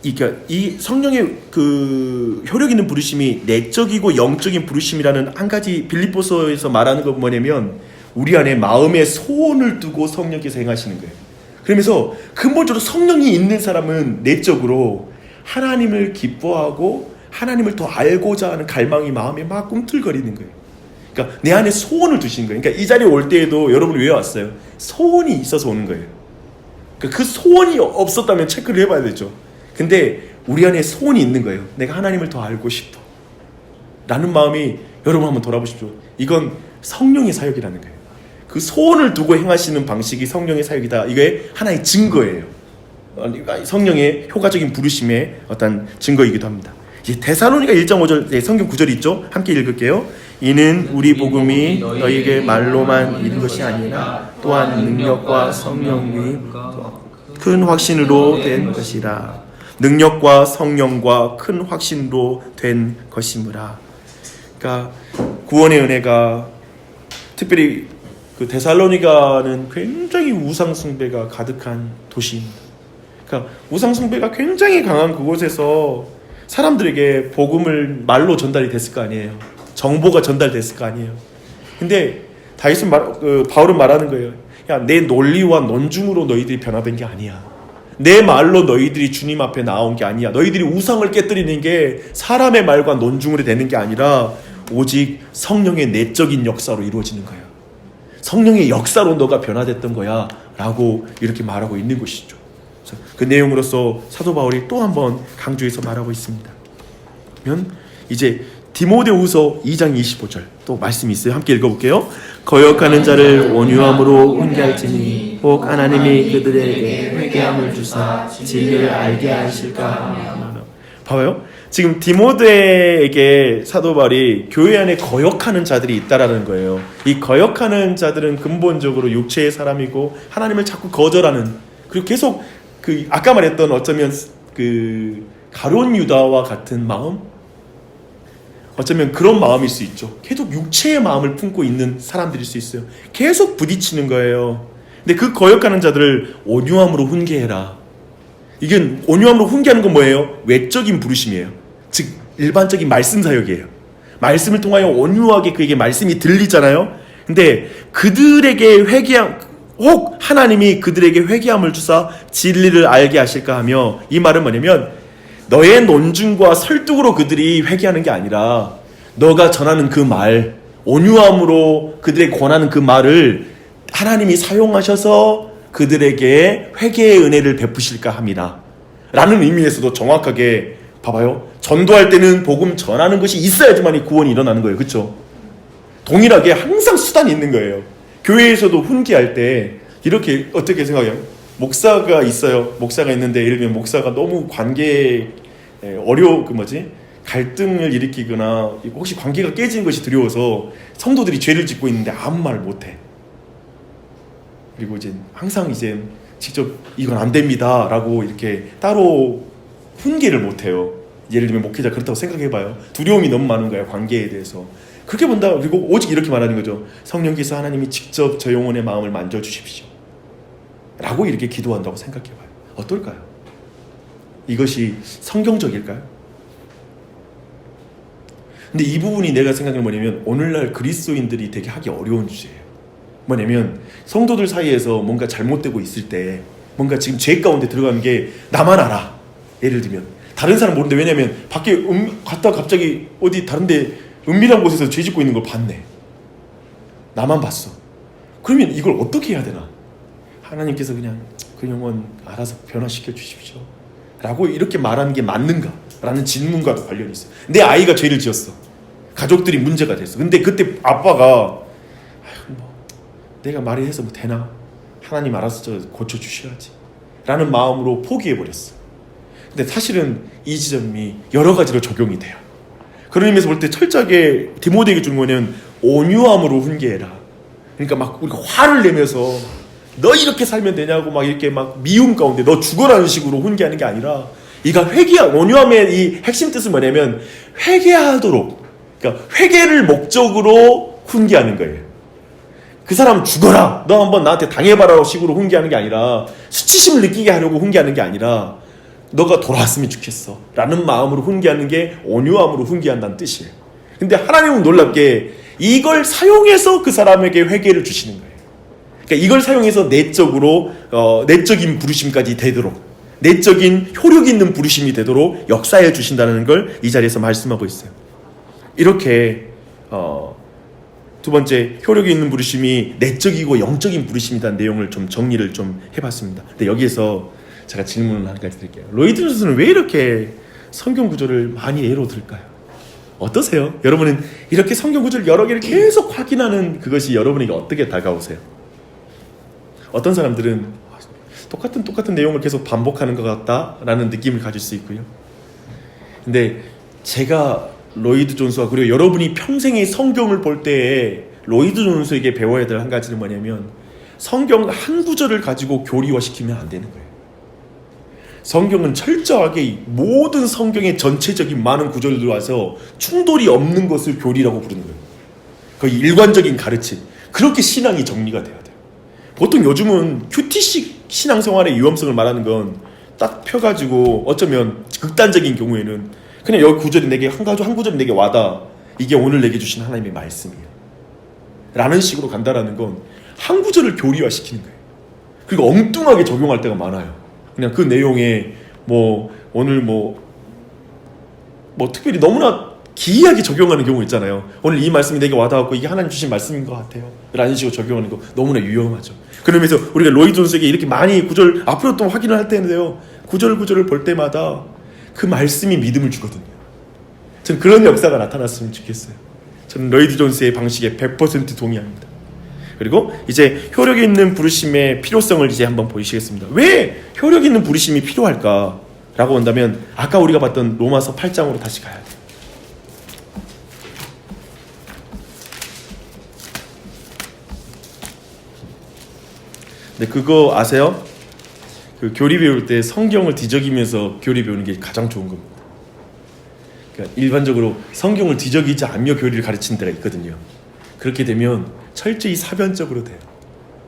이 성령의 그 효력 있는 부르심이 내적이고 영적인 부르심이라는 한 가지 빌립보서에서 말하는 건 뭐냐면 우리 안에 마음의 소원을 두고 성령께서 행하시는 거예요. 그러면서 근본적으로 성령이 있는 사람은 내적으로 하나님을 기뻐하고 하나님을 더 알고자 하는 갈망이 마음에 막 꿈틀거리는 거예요. 그러니까 내 안에 소원을 두신 거예요. 그러니까 이 자리에 올 때에도 여러분이 왜 왔어요? 소원이 있어서 오는 거예요. 그러니까 그 소원이 없었다면 체크를 해봐야 되죠. 근데 우리 안에 소원이 있는 거예요. 내가 하나님을 더 알고 싶어 라는 마음이 여러분 한번 돌아보십시오. 이건 성령의 사역이라는 거예요. 그 소원을 두고 행하시는 방식이 성령의 사역이다. 이게 하나의 증거예요. 성령의 효과적인 부르심의 어떤 증거이기도 합니다. 이제 데살로니가 1장 5절 성경 구절이 있죠. 함께 읽을게요. 이는 우리 복음이 너희에게 말로만 이른 것이 아니라 또한 능력과 성령이 큰 확신으로 된 것이라. 능력과 성령과 큰 확신으로 된 것이므라. 그러니까 구원의 은혜가 특별히 그 데살로니가는 굉장히 우상 숭배가 가득한 도시입니다. 그러니까 우상 숭배가 굉장히 강한 그곳에서 사람들에게 복음을 말로 전달이 됐을 거 아니에요. 정보가 전달됐을 거 아니에요. 근데 바울은 말하는 거예요. 야, 내 논리와 논중으로 너희들이 변화된 게 아니야. 내 말로 너희들이 주님 앞에 나온 게 아니야. 너희들이 우상을 깨뜨리는 게 사람의 말과 논중으로 되는 게 아니라 오직 성령의 내적인 역사로 이루어지는 거야. 성령의 역사로 너가 변화됐던 거야 라고 이렇게 말하고 있는 것이죠. 그 내용으로서 사도 바울이 또 한 번 강조해서 말하고 있습니다. 그러면 이제 디모데후서 2장 25절 또 말씀이 있어요. 함께 읽어볼게요. 거역하는 자를 온유함으로 훈계할지니 혹 하나님이 그들에게 회개함을 주사 진리를 알게 하실까 하며. 봐봐요. 지금 디모데에게 사도 바울이 교회 안에 거역하는 자들이 있다라는 거예요. 이 거역하는 자들은 근본적으로 육체의 사람이고 하나님을 자꾸 거절하는, 그리고 계속 그 아까 말했던 어쩌면 그 가룟 유다와 같은 마음, 어쩌면 그런 마음일 수 있죠. 계속 육체의 마음을 품고 있는 사람들일 수 있어요. 계속 부딪히는 거예요. 근데 그 거역하는 자들을 온유함으로 훈계해라. 이게 온유함으로 훈계하는 건 뭐예요? 외적인 부르심이에요. 즉 일반적인 말씀 사역이에요. 말씀을 통하여 온유하게 그에게 말씀이 들리잖아요. 근데 그들에게 혹 하나님이 그들에게 회개함을 주사 진리를 알게 하실까 하며, 이 말은 뭐냐면 너의 논증과 설득으로 그들이 회개하는 게 아니라 너가 전하는 그 말, 온유함으로 그들에게 권하는 그 말을 하나님이 사용하셔서 그들에게 회개의 은혜를 베푸실까 합니다 라는 의미에서도 정확하게 봐봐요. 전도할 때는 복음 전하는 것이 있어야지만 구원이 일어나는 거예요. 그렇죠? 동일하게 항상 수단이 있는 거예요. 교회에서도 훈계할 때 이렇게 어떻게 생각해요? 목사가 있어요. 목사가 있는데 예를 들면 목사가 너무 갈등을 일으키거나 혹시 관계가 깨지는 것이 두려워서 성도들이 죄를 짓고 있는데 아무 말을 못해. 그리고 이제 항상 이제 직접 이건 안 됩니다라고 이렇게 따로 훈계를 못해요. 예를 들면 목회자 그렇다고 생각해봐요. 두려움이 너무 많은 거예요, 관계에 대해서. 그렇게 본다. 그리고 오직 이렇게 말하는 거죠. 성령께서 하나님이 직접 저 영혼의 마음을 만져주십시오 라고 이렇게 기도한다고 생각해봐요. 어떨까요? 이것이 성경적일까요? 근데 이 부분이 내가 생각하는 뭐냐면 오늘날 그리스도인들이 되게 하기 어려운 주제예요. 뭐냐면 성도들 사이에서 뭔가 잘못되고 있을 때 뭔가 지금 죄 가운데 들어가는 게 나만 알아. 예를 들면 다른 사람 모르는데, 왜냐면 밖에 갔다 갑자기 어디 다른데 은밀한 곳에서 죄 짓고 있는 걸 봤네. 나만 봤어. 그러면 이걸 어떻게 해야 되나? 하나님께서 그냥 그 영혼 알아서 변화시켜 주십시오 라고 이렇게 말하는 게 맞는가? 라는 질문과도 관련이 있어요. 내 아이가 죄를 지었어. 가족들이 문제가 됐어. 근데 그때 아빠가 내가 말해서 뭐 되나? 하나님 알아서 저 고쳐주셔야지 라는 마음으로 포기해버렸어. 근데 사실은 이 지점이 여러 가지로 적용이 돼요. 그런 의미에서 볼 때 철저하게 디모데에게 주는 거는 온유함으로 훈계해라. 그러니까 막 우리가 화를 내면서 너 이렇게 살면 되냐고 막 이렇게 막 미움 가운데 너 죽어라는 식으로 훈계하는 게 아니라, 이가 온유함의 이 핵심 뜻은 뭐냐면 회개하도록, 그러니까 회개를 목적으로 훈계하는 거예요. 그 사람 죽어라, 너 한번 나한테 당해봐라 식으로 훈계하는 게 아니라, 수치심을 느끼게 하려고 훈계하는 게 아니라 너가 돌아왔으면 좋겠어 라는 마음으로 훈계하는 게 온유함으로 훈계한다는 뜻이에요. 근데 하나님은 놀랍게 이걸 사용해서 그 사람에게 회개를 주시는 거예요. 그러니까 이걸 사용해서 내적으로 내적인 부르심까지 되도록, 내적인 효력 있는 부르심이 되도록 역사해 주신다는 걸 이 자리에서 말씀하고 있어요. 이렇게 두 번째, 효력 있는 부르심이 내적이고 영적인 부르심이라는 내용을 좀 정리를 좀 해봤습니다. 근데 여기에서 제가 질문을 한 가지 드릴게요. 로이드 존스는 왜 이렇게 성경 구절을 많이 예로 들까요? 어떠세요? 여러분은 이렇게 성경 구절을 여러 개를 계속 확인하는 그것이 여러분에게 어떻게 다가오세요? 어떤 사람들은 똑같은 내용을 계속 반복하는 것 같다라는 느낌을 가질 수 있고요. 근데 제가 로이드 존스와 그리고 여러분이 평생의 성경을 볼 때에 로이드 존스에게 배워야 될 한 가지는 뭐냐면, 성경 한 구절을 가지고 교리화시키면 안 되는 거예요. 성경은 철저하게 모든 성경의 전체적인 많은 구절을 들어와서 충돌이 없는 것을 교리라고 부르는 거예요. 거의 일관적인 가르침. 그렇게 신앙이 정리가 돼야 돼요. 보통 요즘은 큐티식 신앙생활의 위험성을 말하는 건 딱 펴가지고 어쩌면 극단적인 경우에는 그냥 여기 구절이 내게 한 구절이 내게 와다, 이게 오늘 내게 주신 하나님의 말씀이에요 라는 식으로 간다라는 건 한 구절을 교리화시키는 거예요. 그리고 엉뚱하게 적용할 때가 많아요. 그냥 그 내용에 오늘 특별히 너무나 기이하게 적용하는 경우 있잖아요. 오늘 이 말씀이 내게 와닿았고 이게 하나님 주신 말씀인 것 같아요 라는 식으로 적용하는 거 너무나 위험하죠. 그러면서 우리가 로이드 존스에게 이렇게 많이 구절 앞으로 또 확인을 할 때인데요, 구절을 볼 때마다 그 말씀이 믿음을 주거든요. 저는 그런 역사가 나타났으면 좋겠어요. 저는 로이드 존스의 방식에 100% 동의합니다. 그리고 이제 효력 있는 부르심의 필요성을 이제 한번 보시겠습니다. 왜 효력 있는 부르심이 필요할까? 라고 한다면 아까 우리가 봤던 로마서 8장으로 다시 가야 돼요. 근데 그거 아세요? 그 교리 배울 때 성경을 뒤적이면서 교리 배우는 게 가장 좋은 겁니다. 그러니까 일반적으로 성경을 뒤적이지 않으며 교리를 가르치는 데가 있거든요. 그렇게 되면 철저히 사변적으로 돼요.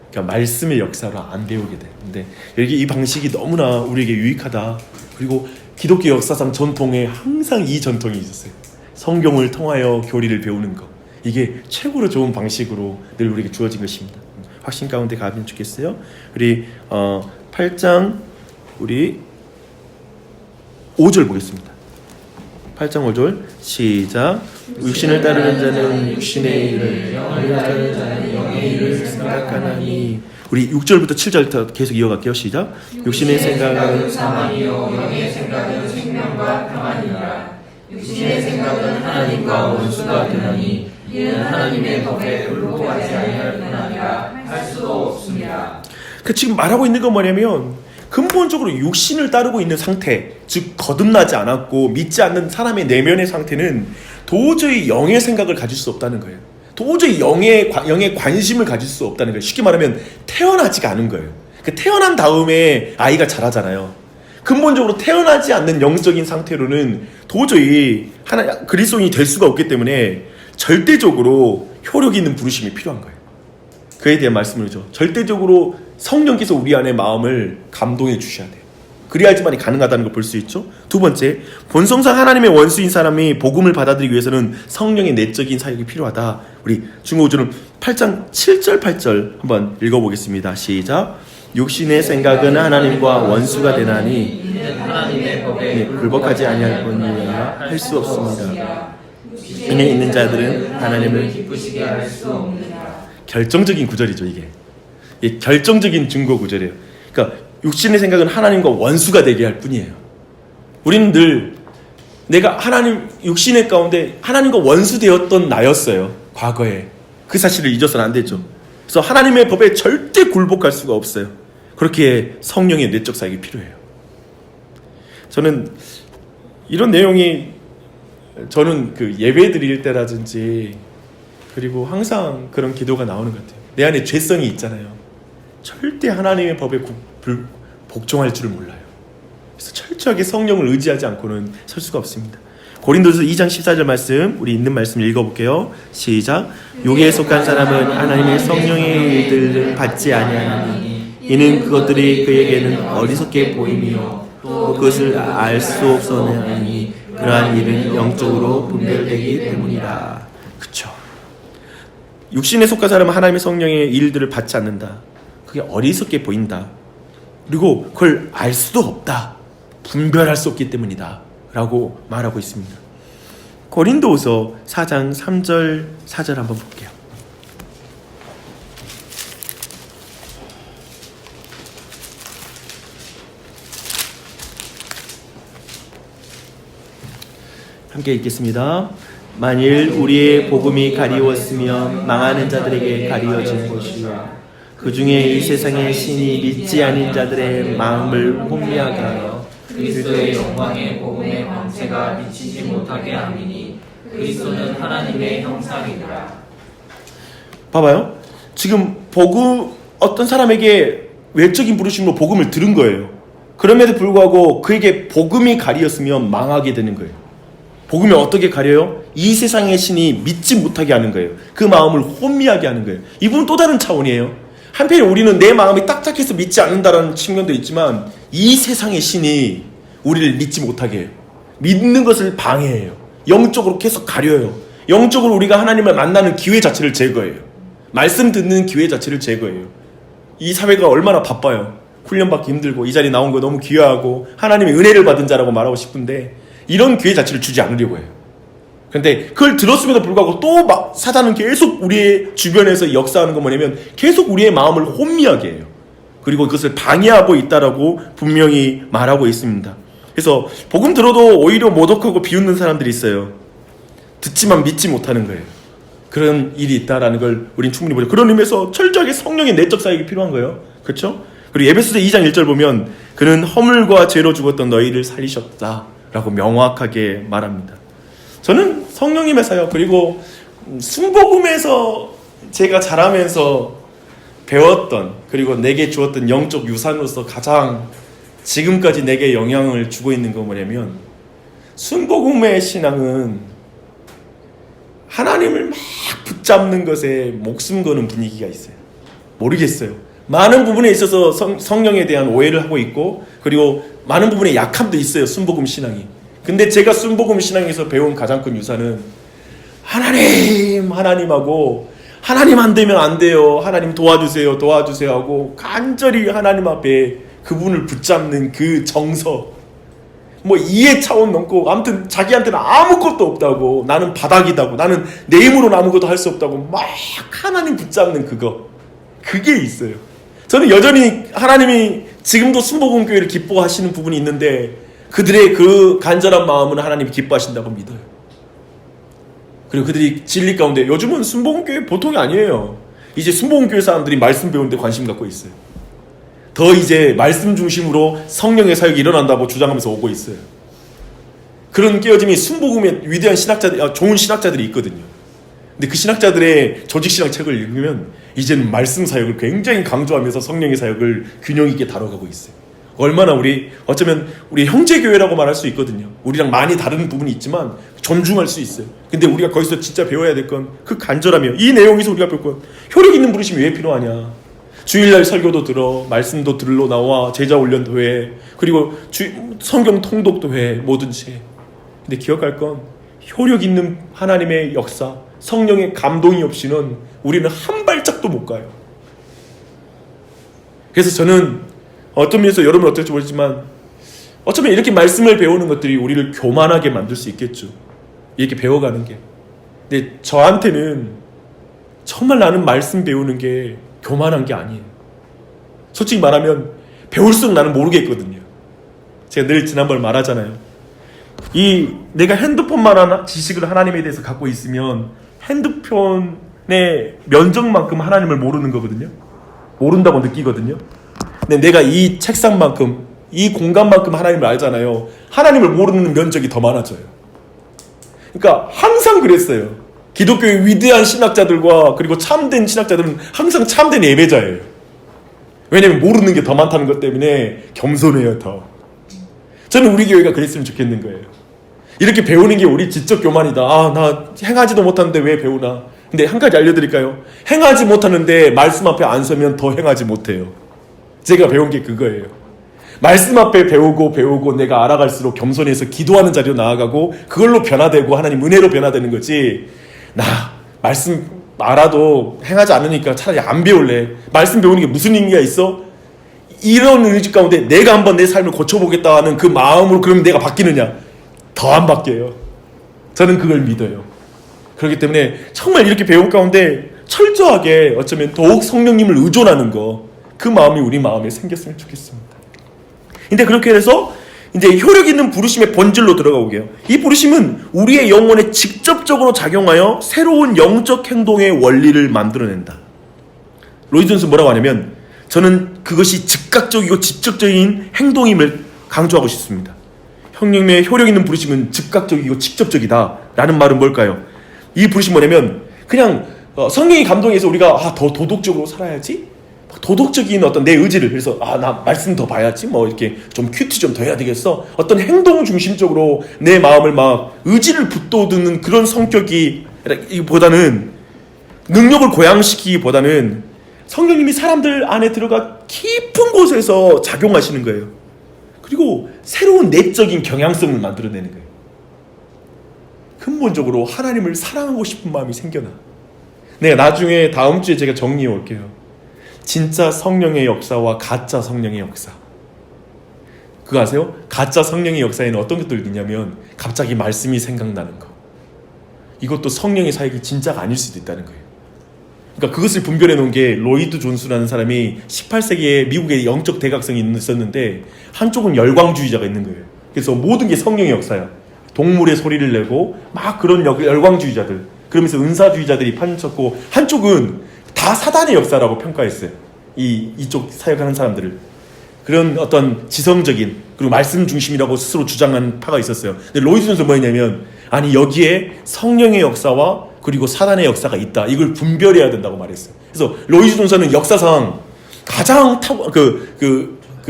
그러니까 말씀의 역사로 안 배우게 돼요. 근데 여기 이 방식이 너무나 우리에게 유익하다. 그리고 기독교 역사상 전통에 항상 이 전통이 있었어요. 성경을 통하여 교리를 배우는 것. 이게 최고로 좋은 방식으로 늘 우리에게 주어진 것입니다. 확신 가운데 가면 좋겠어요. 우리 8장 우리 5절 보겠습니다. 8장 5절 시작. 육신을 따르는 자는 육신의 일을, 영을 따르는 자는 영의 일을 생각하나니. 우리 6절부터 7절부터 계속 이어갈게요. 시작. 육신의 생각은 사망이요 영의 생각은 생명과 평안이라. 육신의 생각은 하나님과 원수가 되나니 이는 하나님의 법에 굴복하지 아니할 뿐 아니라 할 수도 없습니다. 그 지금 말하고 있는 건 뭐냐면 근본적으로 육신을 따르고 있는 상태, 즉 거듭나지 않았고 믿지 않는 사람의 내면의 상태는 도저히 영의 생각을 가질 수 없다는 거예요. 도저히 영의 관심을 가질 수 없다는 거예요. 쉽게 말하면 태어나지가 않은 거예요. 태어난 다음에 아이가 자라잖아요. 근본적으로 태어나지 않는 영적인 상태로는 도저히 그리스도인이 될 수가 없기 때문에 절대적으로 효력 있는 부르심이 필요한 거예요. 그에 대한 말씀을 줘. 절대적으로 성령께서 우리 안에 마음을 감동해 주셔야 돼요. 그래야지만이 가능하다는 걸 볼 수 있죠. 두 번째, 본성상 하나님의 원수인 사람이 복음을 받아들이기 위해서는 성령의 내적인 사역이 필요하다. 우리 중고구절은 8장 7절 8절 한번 읽어보겠습니다. 시작. 육신의 생각은 하나님과 원수가 되나니 이는 하나님의 법에 굴복하지 아니할 뿐이라 할 수 없습니다. 은혜 있는 자들은 하나님을 기쁘시게 할 수 없느니라. 결정적인 구절이죠. 이게 결정적인 증거 구절이에요. 그러니까 육신의 생각은 하나님과 원수가 되게 할 뿐이에요. 우리는 늘 내가 육신의 가운데 하나님과 원수 되었던 나였어요. 과거에. 그 사실을 잊어서는 안 되죠. 그래서 하나님의 법에 절대 굴복할 수가 없어요. 그렇게 성령의 내적 사역이 필요해요. 저는 이런 내용이 저는 그 예배 드릴 때라든지 그리고 항상 그런 기도가 나오는 것 같아요. 내 안에 죄성이 있잖아요. 절대 하나님의 법에 복종할 줄을 몰라요. 그래서 철저하게 성령을 의지하지 않고는 설 수가 없습니다. 고린도서 2장 14절 말씀, 우리 있는 말씀 읽어볼게요. 시작. 육에 속한 사람은 하나님의 성령의 일들을 받지 아니하나니 이는 그것들이 그에게는 어리석게 보이며 또 그것을 알 수 없어하니 그러한 일은 영적으로 분별되기 때문이라. 그쵸. 육신에 속한 사람은 하나님의 성령의 일들을 받지 않는다. 그게 어리석게 보인다. 그리고 그걸 알 수도 없다. 분별할 수 없기 때문이다. 라고 말하고 있습니다. 고린도후서 4장 3절 4절 한번 볼게요. 함께 읽겠습니다. 만일 우리의 복음이 가리웠으면 망하는 자들에게 가리워진 것이요 그 중에 이 세상의 신이 믿지 않은 자들의 마음을 혼미하게 하여 그리스도의 영광의 복음의 광채가 비치지 못하게 함이니 그리스도는 하나님의 형상이니라. 봐봐요. 지금 어떤 사람에게 외적인 부르심으로 복음을 들은 거예요. 그럼에도 불구하고 그에게 복음이 가리었으면 망하게 되는 거예요. 복음이 어떻게 가려요? 이 세상의 신이 믿지 못하게 하는 거예요. 그 마음을 혼미하게 하는 거예요. 이분은 또 다른 차원이에요. 한편에 우리는 내 마음이 딱딱해서 믿지 않는다는 측면도 있지만 이 세상의 신이 우리를 믿지 못하게 해요. 믿는 것을 방해해요. 영적으로 계속 가려요. 영적으로 우리가 하나님을 만나는 기회 자체를 제거해요. 말씀 듣는 기회 자체를 제거해요. 이 사회가 얼마나 바빠요. 훈련받기 힘들고 이 자리 나온 거 너무 귀하고 하나님의 은혜를 받은 자라고 말하고 싶은데 이런 기회 자체를 주지 않으려고 해요. 그런데 그걸 들었음에도 불구하고 또 사단은 계속 우리의 주변에서 역사하는 건 뭐냐면 계속 우리의 마음을 혼미하게 해요. 그리고 그것을 방해하고 있다라고 분명히 말하고 있습니다. 그래서 복음 들어도 오히려 모독하고 비웃는 사람들이 있어요. 듣지만 믿지 못하는 거예요. 그런 일이 있다라는 걸 우린 충분히 보죠. 그런 의미에서 철저하게 성령의 내적 사역이 필요한 거예요. 그렇죠? 그리고 에베소서 2장 1절 보면 그는 허물과 죄로 죽었던 너희를 살리셨다 라고 명확하게 말합니다. 저는 성령님의 사역 그리고 순복음에서 제가 자라면서 배웠던 그리고 내게 주었던 영적 유산으로서 가장 지금까지 내게 영향을 주고 있는 건 뭐냐면 순복음의 신앙은 하나님을 막 붙잡는 것에 목숨 거는 분위기가 있어요. 모르겠어요. 많은 부분에 있어서 성령에 대한 오해를 하고 있고 그리고 많은 부분에 약함도 있어요. 순복음 신앙이. 근데 제가 순복음 신앙에서 배운 가장 큰 유산은 하나님하고 하나님 안 되면 안 돼요. 하나님 도와주세요 하고 간절히 하나님 앞에 그분을 붙잡는 그 정서. 뭐 이해 차원 넘고 아무튼 자기한테는 아무것도 없다고 나는 바닥이다고 나는 내 힘으로는 아무것도 할 수 없다고 막 하나님 붙잡는 그게 있어요. 저는 여전히 하나님이 지금도 순복음교회를 기뻐하시는 부분이 있는데 그들의 그 간절한 마음은 하나님이 기뻐하신다고 믿어요. 그리고 그들이 진리 가운데 요즘은 순복음교회 보통이 아니에요. 이제 순복음교회 사람들이 말씀 배우는데 관심 갖고 있어요. 더 이제 말씀 중심으로 성령의 사역이 일어난다고 주장하면서 오고 있어요. 그런 깨어짐이 순복음의 위대한 신학자들, 좋은 신학자들이 있거든요. 근데 그 신학자들의 조직신학 책을 읽으면 이제는 말씀 사역을 굉장히 강조하면서 성령의 사역을 균형 있게 다뤄가고 있어요. 얼마나 어쩌면 우리 형제교회라고 말할 수 있거든요. 우리랑 많이 다른 부분이 있지만 존중할 수 있어요. 근데 우리가 거기서 진짜 배워야 될 건 그 간절함이에요. 이 내용에서 우리가 배울 건 효력 있는 부르심이 왜 필요하냐. 주일날 설교도 들어, 말씀도 들러 나와, 제자 훈련도 해, 그리고 성경 통독도 해, 뭐든지 해. 근데 기억할 건 효력 있는 하나님의 역사, 성령의 감동이 없이는 우리는 한 발짝도 못 가요. 그래서 저는 어떤 면에서 여러분 어떨지 모르지만 어쩌면 이렇게 말씀을 배우는 것들이 우리를 교만하게 만들 수 있겠죠. 이렇게 배워가는 게. 근데 저한테는 정말 나는 말씀 배우는 게 교만한 게 아니에요. 솔직히 말하면 배울수록 나는 모르겠거든요. 제가 늘 지난번에 말하잖아요. 내가 핸드폰만 지식을 하나님에 대해서 갖고 있으면 핸드폰의 면적만큼 하나님을 모르는 거거든요. 모른다고 느끼거든요. 근데 내가 이 책상만큼, 이 공간만큼 하나님을 알잖아요. 하나님을 모르는 면적이 더 많아져요. 그러니까 항상 그랬어요. 기독교의 위대한 신학자들과 그리고 참된 신학자들은 항상 참된 예배자예요. 왜냐면 모르는 게 더 많다는 것 때문에 겸손해요, 더. 저는 우리 교회가 그랬으면 좋겠는 거예요. 이렇게 배우는 게 우리 지적 교만이다. 나 행하지도 못하는데 왜 배우나. 근데 한 가지 알려드릴까요? 행하지 못하는데 말씀 앞에 안 서면 더 행하지 못해요. 제가 배운 게 그거예요. 말씀 앞에 배우고 내가 알아갈수록 겸손해서 기도하는 자리로 나아가고 그걸로 변화되고 하나님 은혜로 변화되는 거지. 나 말씀 알아도 행하지 않으니까 차라리 안 배울래. 말씀 배우는 게 무슨 의미가 있어? 이런 의지 가운데 내가 한번 내 삶을 고쳐보겠다는 그 마음으로 그러면 내가 바뀌느냐? 더 안 바뀌어요. 저는 그걸 믿어요. 그렇기 때문에 정말 이렇게 배운 가운데 철저하게 어쩌면 더욱 성령님을 의존하는 거, 그 마음이 우리 마음에 생겼으면 좋겠습니다. 근데 그렇게 해서 이제 효력 있는 부르심의 본질로 들어가오게요. 이 부르심은 우리의 영혼에 직접적으로 작용하여 새로운 영적 행동의 원리를 만들어낸다. 로이드 존슨 뭐라고 하냐면, 저는 그것이 즉각적이고 직접적인 행동임을 강조하고 싶습니다. 성령님의 효력 있는 부르심은 즉각적이고 직접적이다 라는 말은 뭘까요? 이 부르심 뭐냐면 그냥 성령의 감동에서 우리가 더 도덕적으로 살아야지, 도덕적인 어떤 내 의지를, 그래서 나 말씀 더 봐야지, 뭐 이렇게 좀 큐티 좀 더 해야 되겠어, 어떤 행동 중심적으로 내 마음을 막 의지를 붙돋는 그런 성격이 보다는, 능력을 고양시키기보다는 성령님이 사람들 안에 들어가 깊은 곳에서 작용하시는 거예요. 그리고 새로운 내적인 경향성을 만들어내는 거예요. 근본적으로 하나님을 사랑하고 싶은 마음이 생겨나. 나중에 다음 주에 제가 정리해 올게요. 진짜 성령의 역사와 가짜 성령의 역사. 그거 아세요? 가짜 성령의 역사에는 어떤 것들이 있냐면 갑자기 말씀이 생각나는 거. 이것도 성령의 사역이 진짜가 아닐 수도 있다는 거예요. 그러니까 그것을 분별해 놓은 게 로이드 존스라는 사람이 18세기에 미국에 영적 대각성이 있었는데 한쪽은 열광주의자가 있는 거예요. 그래서 모든 게 성령의 역사야. 동물의 소리를 내고 막 그런 열광주의자들, 그러면서 은사주의자들이 판쳤고, 한쪽은 다 사단의 역사라고 평가했어요. 이쪽 사역하는 사람들을. 그런 어떤 지성적인, 그리고 말씀 중심이라고 스스로 주장한 파가 있었어요. 근데 로이드 존스는 뭐였냐면, 여기에 성령의 역사와 그리고 사단의 역사가 있다, 이걸 분별해야 된다고 말했어요. 그래서 로이드 존스는 역사상 가장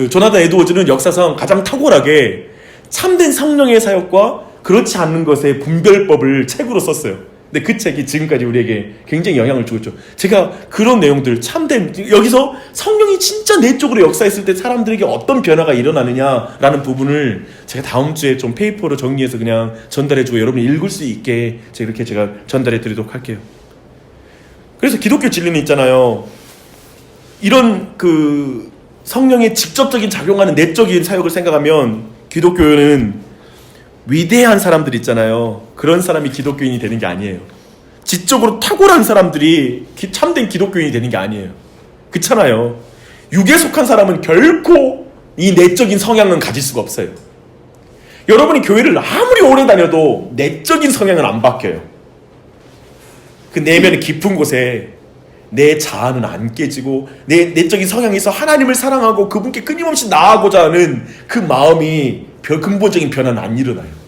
조나단 에드워즈는 역사상 가장 탁월하게 참된 성령의 사역과 그렇지 않는 것의 분별법을 책으로 썼어요. 근데 그 책이 지금까지 우리에게 굉장히 영향을 주고 있죠. 제가 그런 내용들, 참된, 여기서 성령이 진짜 내적으로 역사했을 때 사람들에게 어떤 변화가 일어나느냐라는 부분을 제가 다음 주에 좀 페이퍼로 정리해서 그냥 전달해주고 여러분이 읽을 수 있게 제가 전달해 드리도록 할게요. 그래서 기독교 진리는 있잖아요. 이런 성령의 직접적인 작용하는 내적인 사역을 생각하면 기독교는 위대한 사람들 있잖아요. 그런 사람이 기독교인이 되는 게 아니에요. 지적으로 탁월한 사람들이 참된 기독교인이 되는 게 아니에요. 그렇잖아요. 육에 속한 사람은 결코 이 내적인 성향은 가질 수가 없어요. 여러분이 교회를 아무리 오래 다녀도 내적인 성향은 안 바뀌어요. 그 내면의 깊은 곳에 내 자아는 안 깨지고 내 내적인 성향에서 하나님을 사랑하고 그분께 끊임없이 나아가고자 하는 그 마음이 근본적인 변화는 안 일어나요.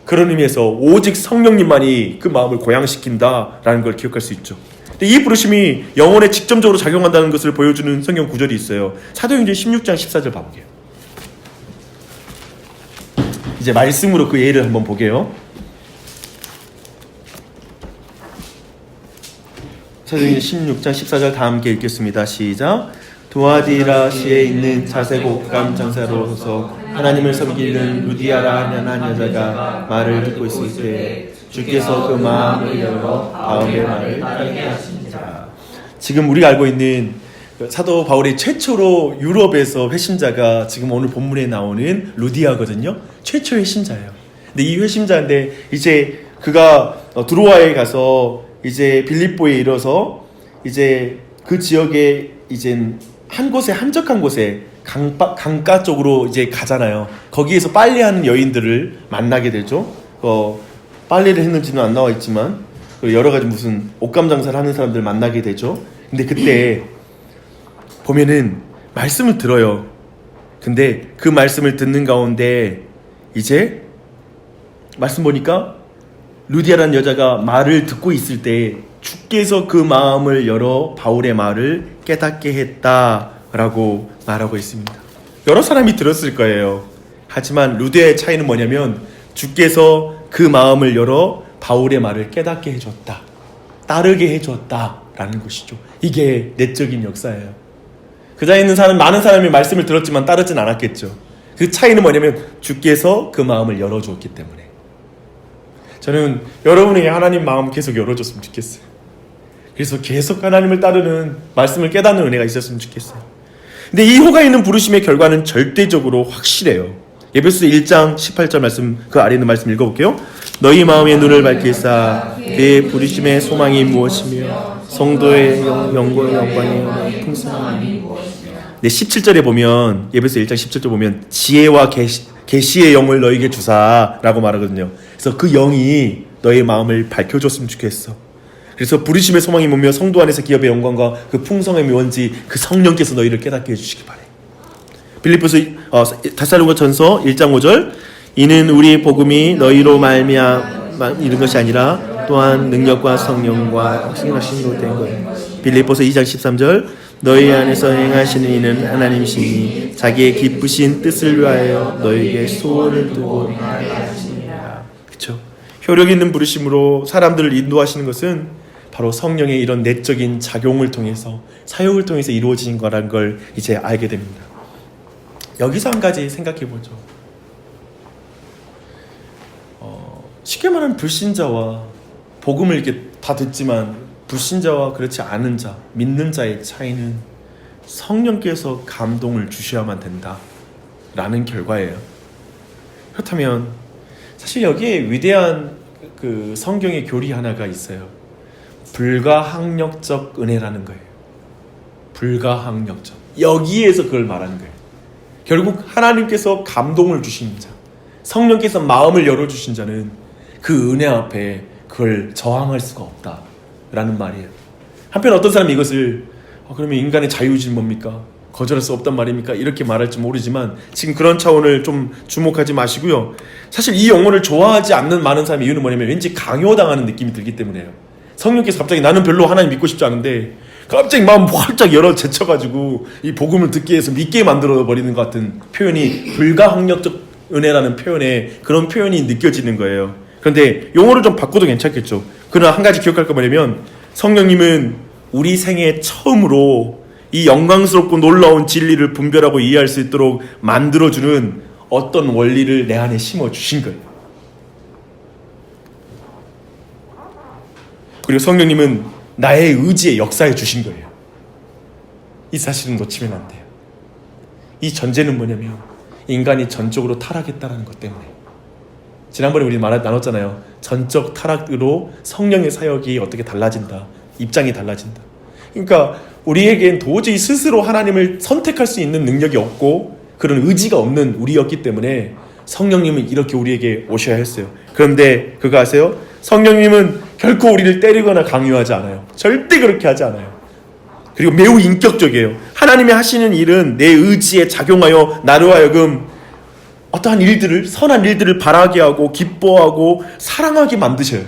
그런 의미에서 오직 성령님만이 그 마음을 고양시킨다라는 걸 기억할 수 있죠. 근데 이 부르심이 영혼에 직접적으로 작용한다는 것을 보여주는 성경 구절이 있어요. 사도행전 16장 14절 봐볼게요. 이제 말씀으로 그 예를 한번 보게요. 사도행전 16장 14절 다 함께 읽겠습니다. 시작. 두아디라시에 있는 자색 옷감 장사로서 하나님을 섬기는 루디아라 하는 한 여자가 말을 듣고 있을 때 주께서 그 마음을 열어 바울의 말을 따르게 하시니라. 지금 우리가 알고 있는 사도 바울의 최초로 유럽에서 회심자가 지금 오늘 본문에 나오는 루디아거든요. 최초 회심자예요. 근데 이 회심자인데 이제 그가 드로아에 가서 이제 빌립보에 이뤄서 이제 그 지역에 이제 한 곳에 한적한 곳에 강가 쪽으로 이제 가잖아요. 거기에서 빨래하는 여인들을 만나게 되죠. 빨래를 했는지는 안 나와 있지만 여러 가지 무슨 옷감 장사를 하는 사람들 만나게 되죠. 근데 그때 보면은 말씀을 들어요. 근데 그 말씀을 듣는 가운데 이제 말씀 보니까 루디아라는 여자가 말을 듣고 있을 때 주께서 그 마음을 열어 바울의 말을 깨닫게 했다라고 말하고 있습니다. 여러 사람이 들었을 거예요. 하지만 루디아의 차이는 뭐냐면 주께서 그 마음을 열어 바울의 말을 깨닫게 해줬다, 따르게 해줬다라는 것이죠. 이게 내적인 역사예요. 그 자리에 있는 사람, 많은 사람이 말씀을 들었지만 따르진 않았겠죠. 그 차이는 뭐냐면 주께서 그 마음을 열어주었기 때문에. 저는 여러분에게 하나님 마음 계속 열어줬으면 좋겠어요. 그래서 계속 하나님을 따르는 말씀을 깨닫는 은혜가 있었으면 좋겠어요. 근데 이 호가 있는 부르심의 결과는 절대적으로 확실해요. 에베소서 1장 18절 말씀, 그 아래 있는 말씀 읽어볼게요. 너희 마음의 눈을 밝힐사 그의 부르심의 소망이 무엇이며 성도의 영광의 영광의 풍성함이 무엇이며. 네, 17절에 보면 에베소서 1장 17절 보면 지혜와 계시의 영을 너에게 주사라고 말하거든요. 그래서 그 영이 너의 마음을 밝혀줬으면 좋겠어. 그래서 부르심의 소망이 뭐며 성도 안에서 기업의 영광과 그 풍성함이 뭔지 그 성령께서 너희를 깨닫게 해주시기 바래. 빌립보서 데살로니가전서 1장 5절 이는 우리 복음이 너희로 말미암아 이런 것이 아니라 또한 능력과 성령과 확신하심으로 된 거예요. 빌립보서 2장 13절 너희 안에서 행하시는 이는 하나님이시니 자기의 기쁘신 뜻을 위하여 너희에게 소원을 두고 하시니라. 그렇죠? 효력 있는 부르심으로 사람들을 인도하시는 것은 바로 성령의 이런 내적인 작용을 통해서 사역을 통해서 이루어진 거라는 걸 이제 알게 됩니다. 여기서 한 가지 생각해 보죠. 쉽게 말하면 불신자와 복음을 이렇게 다 듣지만 불신자와 그렇지 않은 자, 믿는 자의 차이는 성령께서 감동을 주셔야만 된다라는 결과예요. 그렇다면 사실 여기에 위대한 그 성경의 교리 하나가 있어요. 불가항력적 은혜라는 거예요. 불가항력적. 여기에서 그걸 말하는 거예요. 결국 하나님께서 감동을 주신 자, 성령께서 마음을 열어주신 자는 그 은혜 앞에 그걸 저항할 수가 없다라는 말이에요. 한편 어떤 사람이 이것을 그러면 인간의 자유의지는 뭡니까? 거절할 수 없단 말입니까? 이렇게 말할지 모르지만 지금 그런 차원을 좀 주목하지 마시고요. 사실 이 영혼을 좋아하지 않는 많은 사람의 이유는 뭐냐면 왠지 강요당하는 느낌이 들기 때문에요. 성령께서 갑자기 나는 별로 하나님 믿고 싶지 않은데 갑자기 마음 활짝 열어 제쳐가지고 이 복음을 듣게 해서 믿게 만들어버리는 것 같은 표현이 불가항력적 은혜라는 표현에 그런 표현이 느껴지는 거예요. 그런데 용어를 좀 바꿔도 괜찮겠죠. 그러나 한 가지 기억할 거 뭐냐면 성령님은 우리 생애 처음으로 이 영광스럽고 놀라운 진리를 분별하고 이해할 수 있도록 만들어주는 어떤 원리를 내 안에 심어주신 거예요. 그리고 성령님은 나의 의지에 역사해 주신 거예요. 이 사실은 놓치면 안 돼요. 이 전제는 뭐냐면 인간이 전적으로 타락했다는 것 때문에. 지난번에 우리 나눴잖아요. 전적 타락으로 성령의 사역이 어떻게 달라진다. 입장이 달라진다. 그러니까 우리에겐 도저히 스스로 하나님을 선택할 수 있는 능력이 없고 그런 의지가 없는 우리였기 때문에 성령님은 이렇게 우리에게 오셔야 했어요. 그런데 그거 아세요? 성령님은 결코 우리를 때리거나 강요하지 않아요. 절대 그렇게 하지 않아요. 그리고 매우 인격적이에요. 하나님이 하시는 일은 내 의지에 작용하여 나로 하여금 어떠한 일들을, 선한 일들을 바라게 하고 기뻐하고 사랑하게 만드셔요.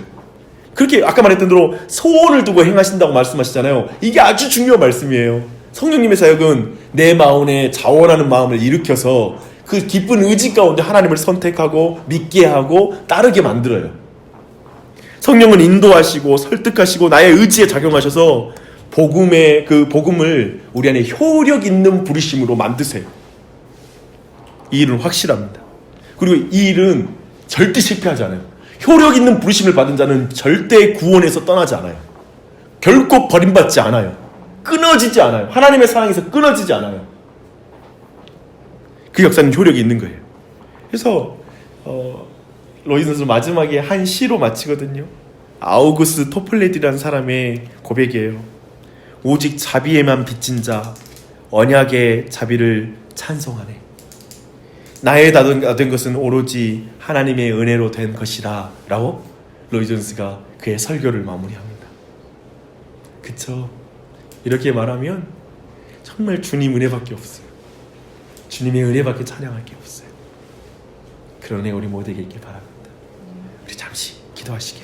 그렇게 아까 말했던 대로 소원을 두고 행하신다고 말씀하시잖아요. 이게 아주 중요한 말씀이에요. 성령님의 사역은 내 마음에 자원하는 마음을 일으켜서 그 기쁜 의지 가운데 하나님을 선택하고 믿게 하고 따르게 만들어요. 성령은 인도하시고 설득하시고 나의 의지에 작용하셔서 복음을 우리 안에 효력 있는 부르심으로 만드세요. 이 일은 확실합니다. 그리고 이 일은 절대 실패하지 않아요. 효력 있는 부르심을 받은 자는 절대 구원에서 떠나지 않아요. 결코 버림받지 않아요. 끊어지지 않아요. 하나님의 사랑에서 끊어지지 않아요. 그 역사는 효력이 있는 거예요. 그래서 로이슨스 마지막에 한 시로 마치거든요. 아우구스 토플레디라는 사람의 고백이에요. 오직 자비에만 빚진 자 언약의 자비를 찬송하네. 나의 다 된 것은 오로지 하나님의 은혜로 된 것이다 라고 로이존스가 그의 설교를 마무리합니다. 그쵸? 이렇게 말하면 정말 주님 은혜밖에 없어요. 주님의 은혜밖에 찬양할 게 없어요. 그런 애 우리 모두에게 있길 바랍니다. 우리 잠시 기도하시게.